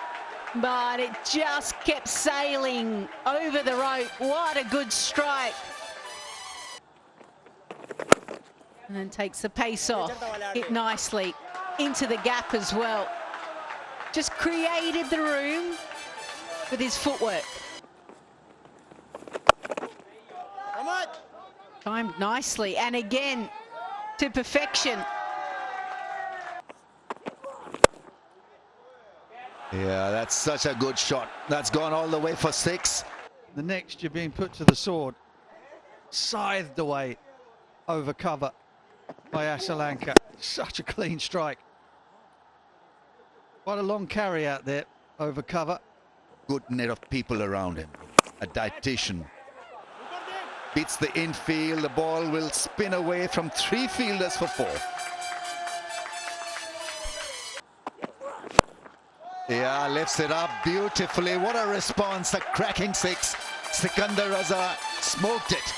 but it just kept sailing over the rope. What a good strike. And then takes the pace off. Hit nicely into the gap as well. Just created the room with his footwork. Timed nicely, and again to perfection. Yeah, that's such a good shot. That's gone all the way for 6. The next, you're being put to the sword. Scythed away over cover by Asalanka. Such a clean strike. Quite a long carry out there over cover. Good net of people around him. A dietitian. Beats the infield. The ball will spin away from 3 fielders for 4. Yeah, lifts it up beautifully. What a response. A cracking 6. Sikandar Raza smoked it.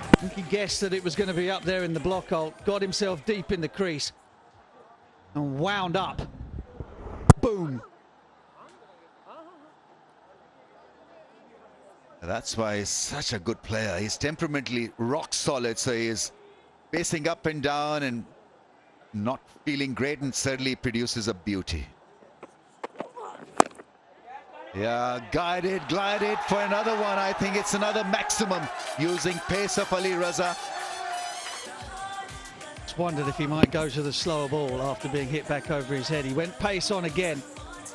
I think he guessed that it was going to be up there in the block hole. Got himself deep in the crease. And wound up. Boom. That's why he's such a good player. He's temperamentally rock solid, so he is pacing up and down and not feeling great, and certainly produces a beauty. Yeah, glided for another one. I think it's another maximum using pace of Ali Raza. Just wondered if he might go to the slower ball after being hit back over his head. He went pace on again.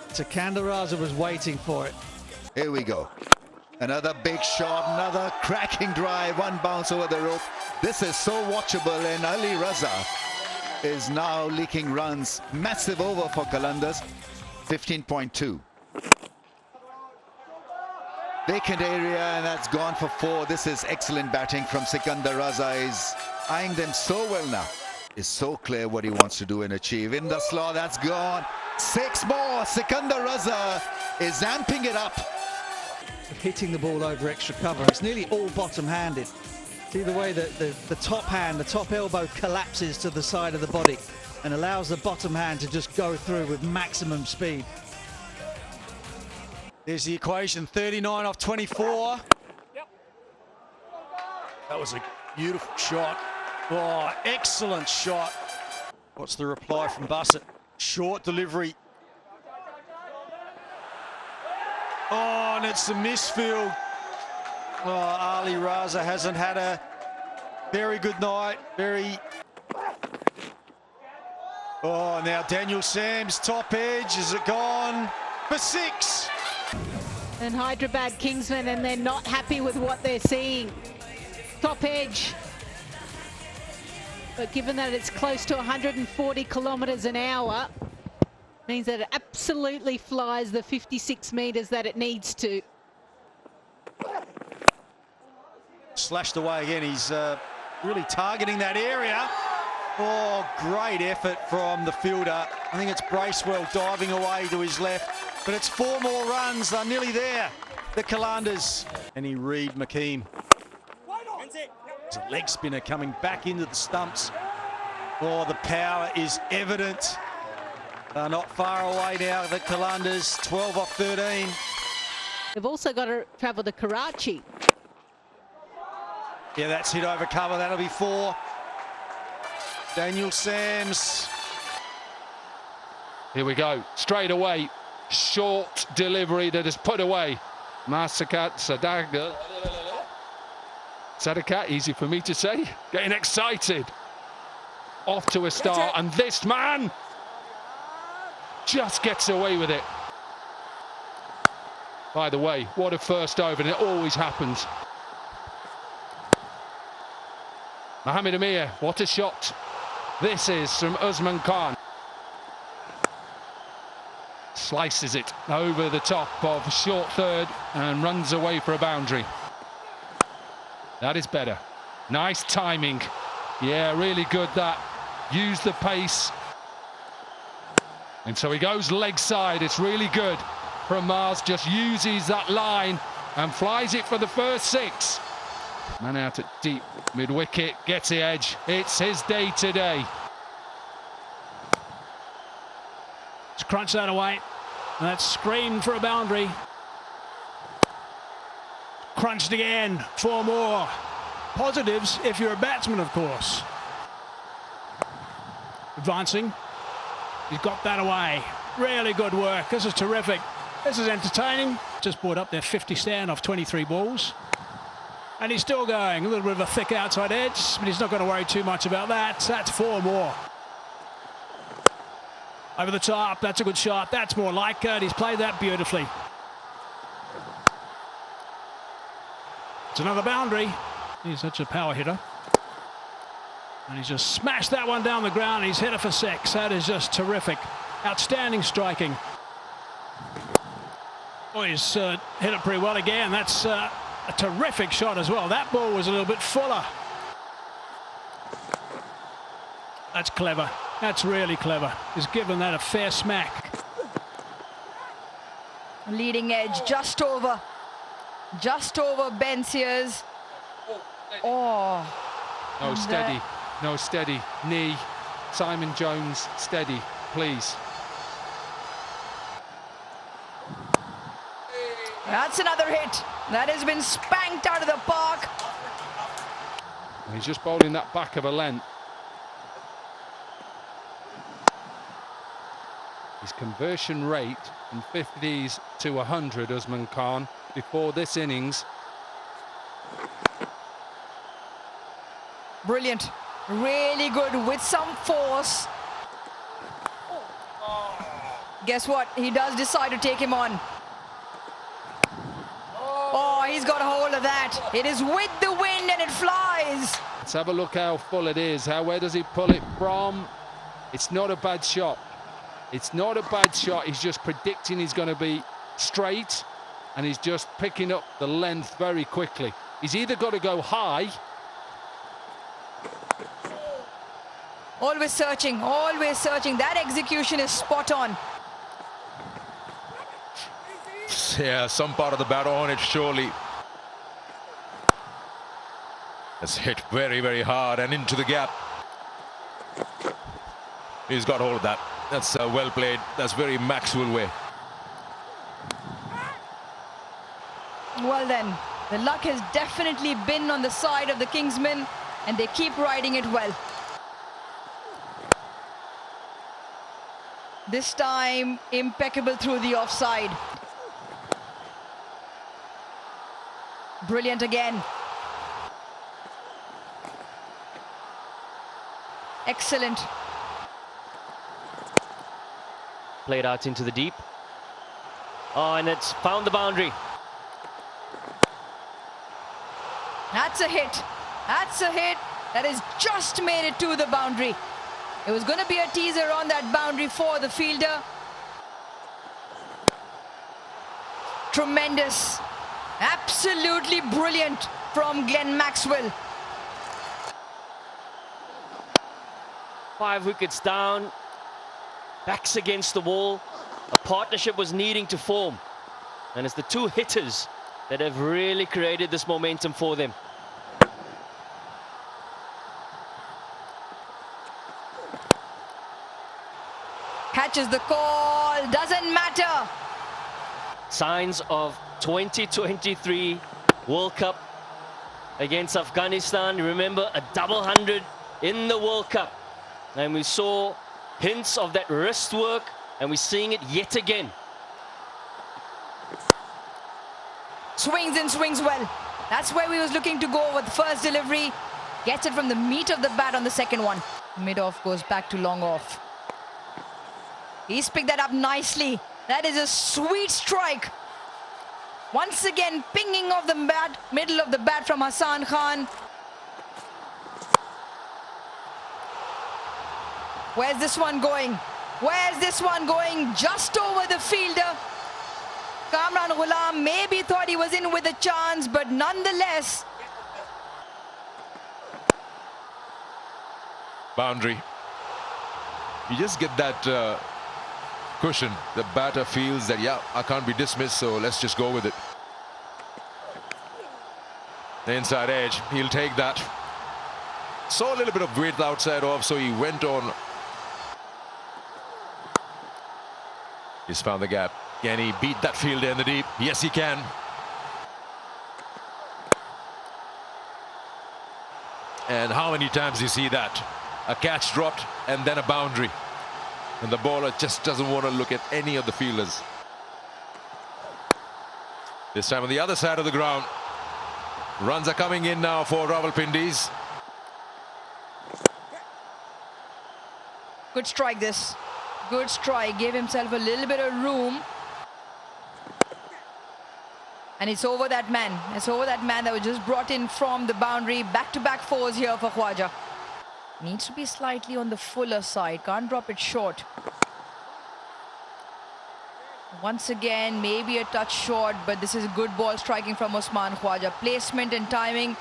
Sikandar Raza was waiting for it. Here we go. Another big shot, another cracking drive, one bounce over the rope. This is so watchable, and Ali Raza is now leaking runs. Massive over for Qalandars, 15.2. Vacant area, and that's gone for 4. This is excellent batting from Sikandar Raza. He's eyeing them so well now. Is so clear what he wants to do and achieve. In the slaw, that's gone. 6 more. Sikandar Raza is amping it up. Hitting the ball over extra cover. It's nearly all bottom-handed. See the way that the top hand, the top elbow collapses to the side of the body and allows the bottom hand to just go through with maximum speed. There's the equation, 39 off 24. That was a beautiful shot. Oh, excellent shot. What's the reply from Bassett? Short delivery. Oh, and it's a misfield. Oh, Ali Raza hasn't had a very good night. Oh, now Daniel Sam's top edge. Is it gone for 6? And Hyderabad Kingsmen, and they're not happy with what they're seeing. Top edge. But given that it's close to 140 kilometres an hour, means that it absolutely flies the 56 metres that it needs to. Slashed away again. He's really targeting that area. Oh, great effort from the fielder. I think it's Bracewell diving away to his left. But it's 4 more runs. They're nearly there. The Qalandars. And he Reed McKeem. It's a leg spinner coming back into the stumps. Oh, the power is evident. They're not far away now, the Qalandars. 12 off 13. They've also got to travel to Karachi. Yeah, that's hit over cover. That'll be 4. Daniel Sams. Here we go. Straight away. Short delivery that is put away. Masakat Sadaga. Sadakat, easy for me to say. Getting excited. Off to a start. And this man just gets away with it. By the way, what a first over, and it always happens. Mohamed Amir, what a shot. This is from Usman Khan. Slices it over the top of short third and runs away for a boundary. That is better. Nice timing. Yeah, really good that. Use the pace. And so he goes leg side. It's really good from Mars. Just uses that line and flies it for the first 6. Man out at deep mid-wicket, gets the edge. It's his day today. It's crunched that away. And that's screamed for a boundary. Crunched again. 4 more. Positives if you're a batsman, of course. Advancing. He's got that away. Really good work. This is terrific. This is entertaining. Just brought up their 50 stand off 23 balls. And he's still going. A little bit of a thick outside edge, but he's not going to worry too much about that. That's 4 more. Over the top. That's a good shot. That's more like it. He's played that beautifully. It's another boundary. He's such a power hitter. And he's just smashed that one down the ground. He's hit it for 6. That is just terrific. Outstanding striking. Oh, he's hit it pretty well again. That's a terrific shot as well. That ball was a little bit fuller. That's clever. That's really clever. He's given that a fair smack. Leading edge just over Ben Sears. Oh. No, steady. No, steady. Knee. Simon Jones, steady, please. That's another hit. That has been spanked out of the park. He's just bowling that back of a length. His conversion rate from 50s to 100, Usman Khan, before this innings. Brilliant. Really good with some force. Guess what? He does decide to take him on. Oh, he's got a hold of that. It is with the wind and it flies. Let's have a look how full it is. Where does he pull it from? It's not a bad shot. It's not a bad shot. He's just predicting he's going to be straight, and he's just picking up the length very quickly. He's either got to go high. Always searching, always searching. That execution is spot on. Yeah, some part of the bat on it, surely. It's hit very, very hard and into the gap. He's got hold of that. That's well played. That's very Maxwell way. Well then, the luck has definitely been on the side of the Kingsmen, and they keep riding it well. This time, impeccable through the offside. Brilliant again. Excellent. Played out into the deep. Oh, and it's found the boundary. That's a hit. That's a hit. That has just made it to the boundary. It was going to be a teaser on that boundary for the fielder. Tremendous. Absolutely brilliant from Glenn Maxwell. 5 wickets down. Backs against the wall. A partnership was needing to form. And it's the 2 hitters that have really created this momentum for them. Catches the call. Doesn't matter. Signs of 2023 World Cup against Afghanistan. Remember, a double 100 in the World Cup. And we saw hints of that wrist work, and we're seeing it yet again. Swings and swings well. That's where we was looking to go with the first delivery. Gets it from the meat of the bat on the second one. Mid-off goes back to long off. He's picked that up nicely. That is a sweet strike. Once again, pinging off the bat, middle of the bat from Hassan Khan. Where's this one going? Where's this one going? Just over the fielder. Kamran Ghulam maybe thought he was in with a chance, but nonetheless. Boundary. You just get that cushion. The batter feels that, yeah, I can't be dismissed, so let's just go with it. The inside edge, he'll take that. Saw a little bit of weight outside off, so he went on. He's found the gap. Can he beat that fielder in the deep? Yes, he can. And how many times do you see that? A catch dropped and then a boundary. And the bowler just doesn't want to look at any of the fielders. This time on the other side of the ground. Runs are coming in now for Rawalpindiz. Good strike this. Good strike. Gave himself a little bit of room. And it's over that man. It's over that man that was just brought in from the boundary. Back-to-back fours here for Khwaja. Needs to be slightly on the fuller side. Can't drop it short. Once again, maybe a touch short, but this is a good ball striking from Usman Khwaja. Placement and timing.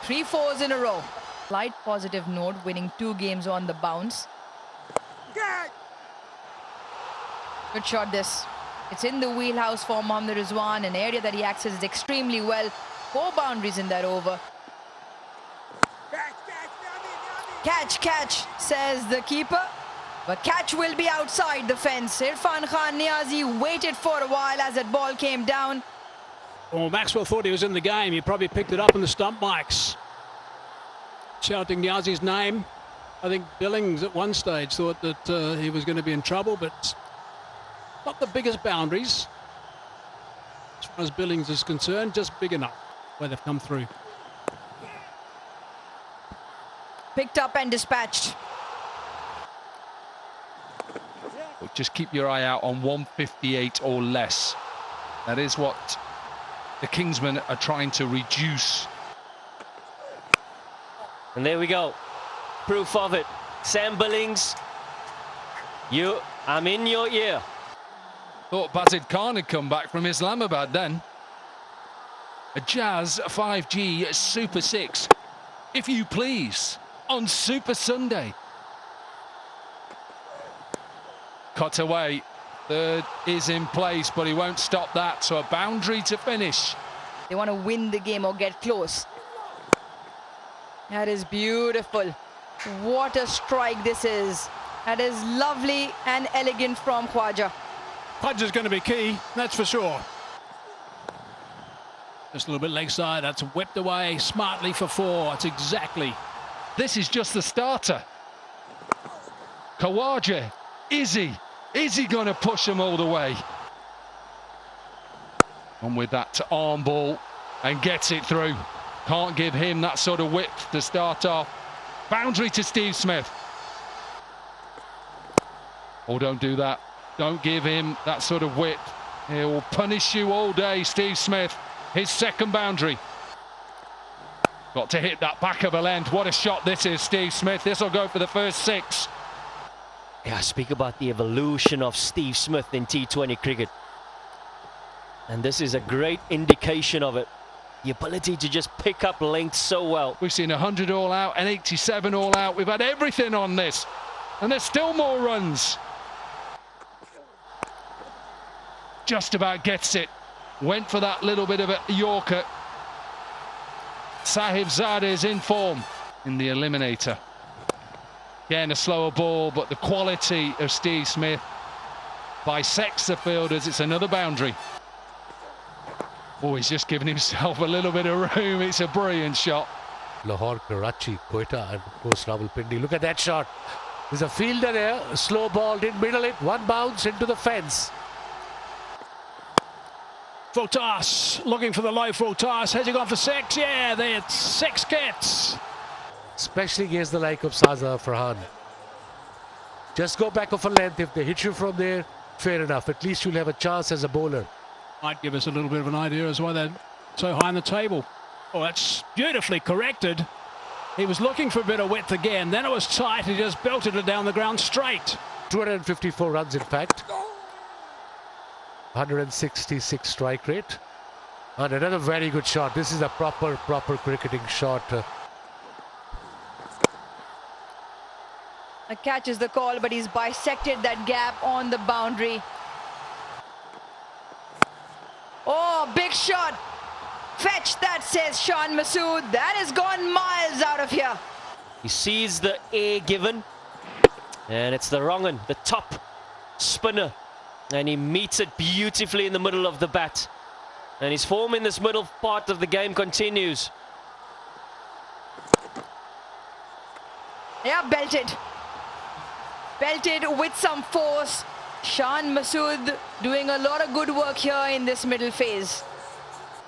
3 fours in a row. Slight positive note, winning 2 games on the bounce. Good shot this. It's in the wheelhouse for Mohammad Rizwan, an area that he accesses extremely well. 4 boundaries in that over. Catch, catch, says the keeper. But catch will be outside the fence. Irfan Khan Niazi waited for a while as that ball came down. Well, Maxwell thought he was in the game. He probably picked it up in the stump mics. Shouting Niazi's name. I think Billings at one stage thought that he was going to be in trouble, but not the biggest boundaries. As far as Billings is concerned, just big enough where they've come through. Picked up and dispatched. Just keep your eye out on 158 or less. That is what the Kingsmen are trying to reduce. And there we go. Proof of it. Sam Billings, I'm in your ear. Thought Bazid Khan had come back from Islamabad then. A Jazz 5G Super 6, if you please, on Super Sunday. Cut away. Third is in place, but he won't stop that. So a boundary to finish. They want to win the game or get close. That is beautiful. What a strike this is. That is lovely and elegant from Khwaja. Khwaja's going to be key, that's for sure. Just a little bit leg side. That's whipped away smartly for 4. That's exactly. This is just the starter. Khawaja, Izzy, Is he going to push him all the way? On with that arm ball and gets it through. Can't give him that sort of width to start off. Boundary to Steve Smith. Oh, don't do that. Don't give him that sort of width. He will punish you all day, Steve Smith. His second boundary. Got to hit that back of a length. What a shot this is, Steve Smith. This will go for the first 6. Yeah, speak about the evolution of Steve Smith in T20 cricket. And this is a great indication of it. The ability to just pick up length so well. We've seen 100 all out and 87 all out. We've had everything on this. And there's still more runs. Just about gets it. Went for that little bit of a Yorker. Sahibzadeh is in form in the eliminator. Again, a slower ball, but the quality of Steve Smith bisects the fielders. It's another boundary. Oh, he's just giving himself a little bit of room. It's a brilliant shot. Lahore, Karachi, Quetta, and of course Rawalpindi. Look at that shot. There's a fielder there, a slow ball, didn't middle it, one bounce into the fence. Full toss, looking for the low full toss. Has he gone for 6? Yeah, that's 6 gets. Especially against the like of Saza Farhan. Just go back off a length. If they hit you from there, fair enough. At least you'll have a chance as a bowler. Might give us a little bit of an idea as why they're so high on the table. Oh, that's beautifully corrected. He was looking for a bit of width again. Then it was tight. He just belted it down the ground straight. 254 runs, in fact. 166 strike rate. And another very good shot. This is a proper cricketing shot. A catch is the call, but he's bisected that gap on the boundary. Oh, big shot. Fetch that, says Shan Masood. That has gone miles out of here. He sees the A given. And it's the wrong one, the top spinner. And he meets it beautifully in the middle of the bat. And his form in this middle part of the game continues. Yeah, belted. Belted with some force. Shan Masood doing a lot of good work here in this middle phase.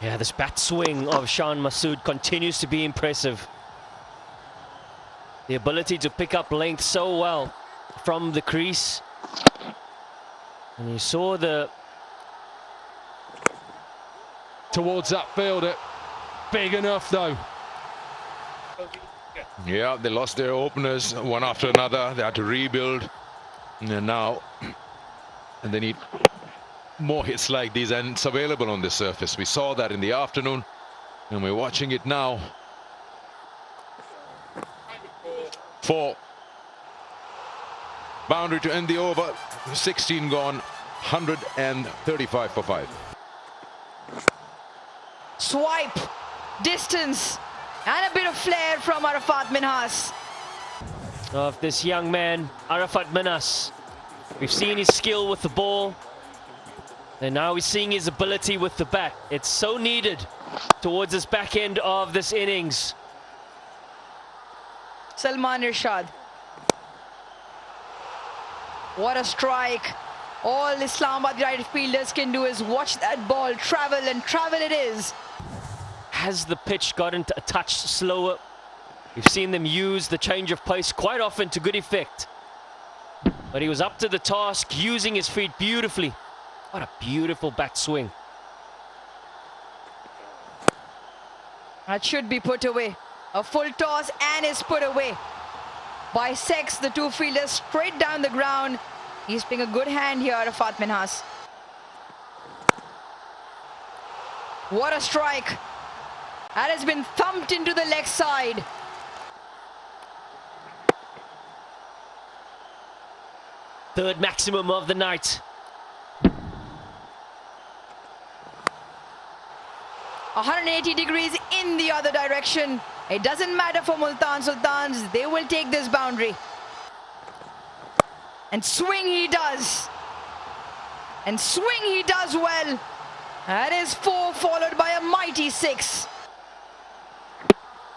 Yeah, this bat swing of Shan Masood continues to be impressive. The ability to pick up length so well from the crease. And you saw the... Towards that fielder. Big enough, though. Yeah, they lost their openers one after another. They had to rebuild. And now... And they need more hits like these, and it's available on the surface. We saw that in the afternoon, and we're watching it now. 4. Boundary to end the over. 16 gone. 135 for 5. Swipe, distance, and a bit of flair from Arafat Minhas. Of this young man, Arafat Minhas. We've seen his skill with the ball, and now we're seeing his ability with the bat. It's so needed towards this back end of this innings. Salman Irshad. What a strike. All Islamabad United fielders can do is watch that ball travel, and travel it is. Has the pitch gotten a touch slower? We've seen them use the change of pace quite often to good effect. But he was up to the task, using his feet beautifully. What a beautiful bat swing. That should be put away. A full toss and is put away. Bisects the two fielders straight down the ground. He's playing a good hand here, Arafat Minhas. What a strike. That has been thumped into the leg side. Third maximum of the night. 180 degrees in the other direction. It doesn't matter for Multan Sultans. They will take this boundary. And swing he does. And swing he does well. That is 4, followed by a mighty 6.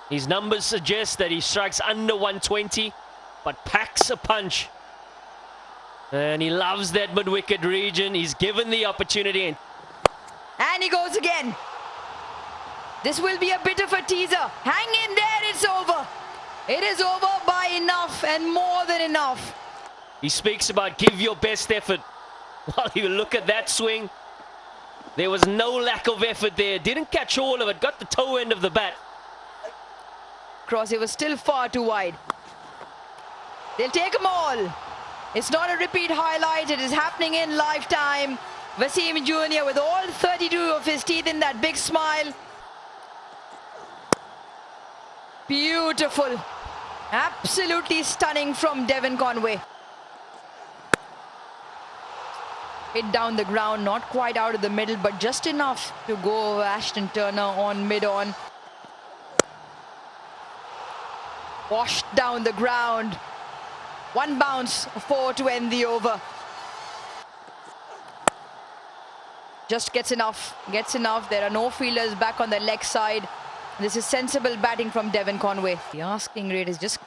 His numbers suggest that he strikes under 120, but packs a punch. And he loves that mid-wicket region. He's given the opportunity. And he goes again. This will be a bit of a teaser. Hang in there, it's over. It is over by enough and more than enough. He speaks about give your best effort. Well, you look at that swing. There was no lack of effort there. Didn't catch all of it. Got the toe end of the bat. Cross, it was still far too wide. They'll take them all. It's not a repeat highlight. It is happening in lifetime. Wasim Jr. with all 32 of his teeth in that big smile. Beautiful. Absolutely stunning from Devon Conway. Hit down the ground, not quite out of the middle, but just enough to go over Ashton Turner on mid-on. Washed down the ground. One bounce, 4 to end the over. Just gets enough, There are no fielders back on the leg side. This is sensible batting from Devon Conway. The asking rate is just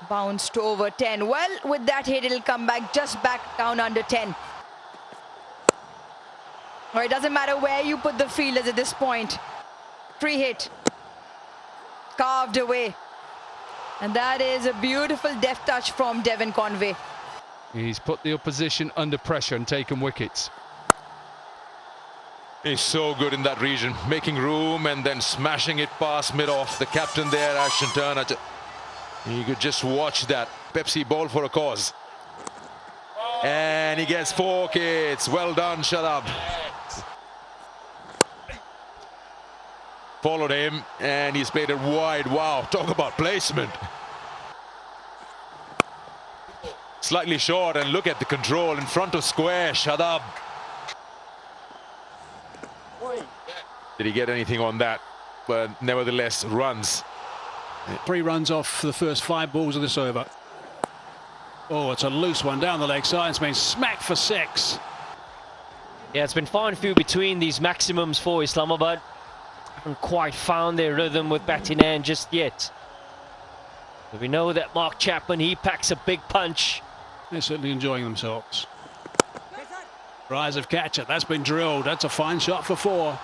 bounced over 10. Well, with that hit, it'll come back just back down under 10. Or it doesn't matter where you put the fielders at this point. Free hit. Carved away. And that is a beautiful deft touch from Devon Conway. He's put the opposition under pressure and taken wickets. He's so good in that region, making room and then smashing it past mid-off. The captain there, Ashton Turner. You could just watch that. Pepsi ball for a cause. And he gets 4 wickets. Well done, Shadab. Followed him and he's played it wide. Wow, talk about placement. Slightly short, and look at the control in front of square. Shadab. Did he get anything on that? But nevertheless, runs. 3 runs off the first 5 balls of this over. Oh, it's a loose one down the leg side. It's been smacked for 6. Yeah, it's been far and few between these maximums for Islamabad. Haven't quite found their rhythm with batting hand just yet. But we know that Mark Chapman, he packs a big punch. They're certainly enjoying themselves. Rise of catcher, that's been drilled. That's a fine shot for 4.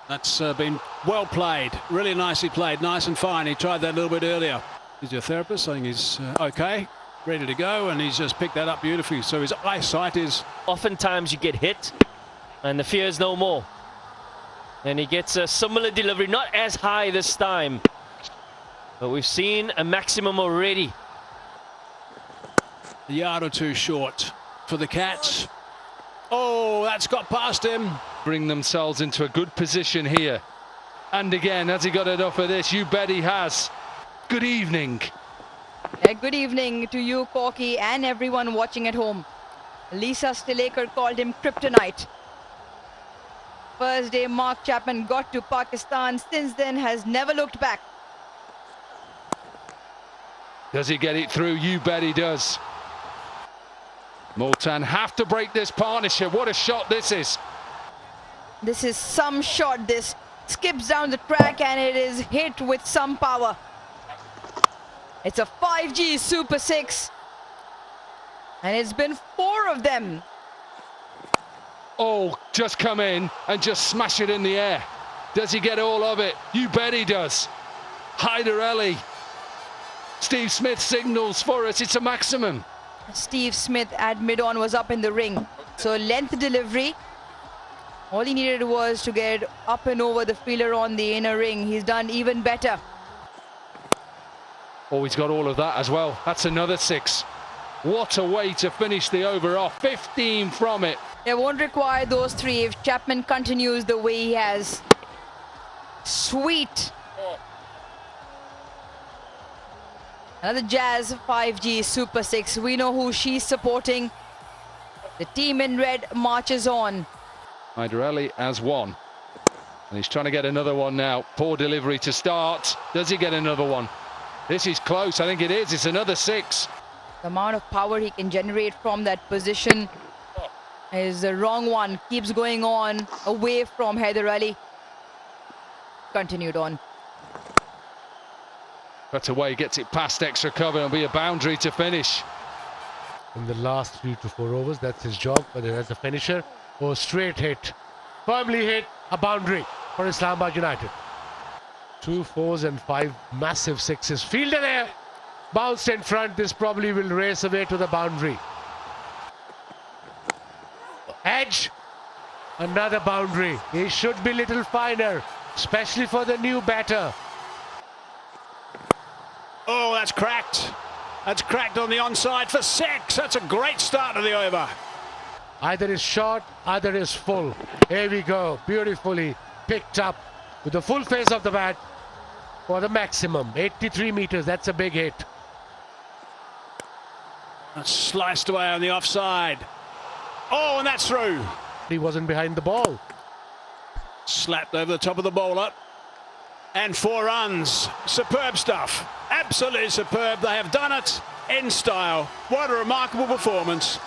That's been well played, really nicely played, nice and fine. He tried that a little bit earlier. He's your therapist saying he's okay, ready to go, and he's just picked that up beautifully. So his eyesight is... Oftentimes you get hit and the fear is no more. And he gets a similar delivery, not as high this time. But we've seen a maximum already. A yard or 2 short for the Cats. Oh, that's got past him. Bring themselves into a good position here. And again, has he got enough of this? You bet he has. Good evening. Good evening to you, Corky, and everyone watching at home. Lisa Stilakar called him kryptonite. First day Mark Chapman got to Pakistan, since then has never looked back. Does he get it through? You bet he does. Multan have to break this partnership. What a shot this is. This is some shot. This skips down the track and it is hit with some power. It's a 5G Super 6. And it's been 4 of them. Oh, just come in and just smash it in the air. Does he get all of it? You bet he does. Hyder Ali. Steve Smith signals for us. It's a maximum. Steve Smith at mid-on was up in the ring. So length delivery. All he needed was to get up and over the fielder on the inner ring. He's done even better. Oh, he's got all of that as well. That's another 6. What a way to finish the over off. 15 from it. They won't require those 3 if Chapman continues the way he has. Sweet. Another Jazz 5G Super 6. We know who she's supporting. The team in red marches on. Hyder Ali has 1. And he's trying to get another one now. Poor delivery to start. Does he get another one? This is close. I think it is. It's another 6. The amount of power he can generate from that position is the wrong one. Keeps going on away from Hyder Ali. Continued on. But away, gets it past extra cover and be a boundary to finish. In the last 3 to 4 overs, that's his job, whether as a finisher or straight hit. Firmly hit, a boundary for Islamabad United. 2 4s and 5 massive 6s. Fielder there, bounced in front. This probably will race away to the boundary. Edge, another boundary. He should be little finer, especially for the new batter. Oh, that's cracked. That's cracked on the onside for 6. That's a great start to the over. Either is short, either is full. Here we go, beautifully picked up with the full face of the bat for the maximum. 83 meters, that's a big hit. That's sliced away on the offside. Oh, and that's through. He wasn't behind the ball. Slapped over the top of the bowler. And 4 runs. Superb stuff. Absolutely superb. They have done it in style. What a remarkable performance.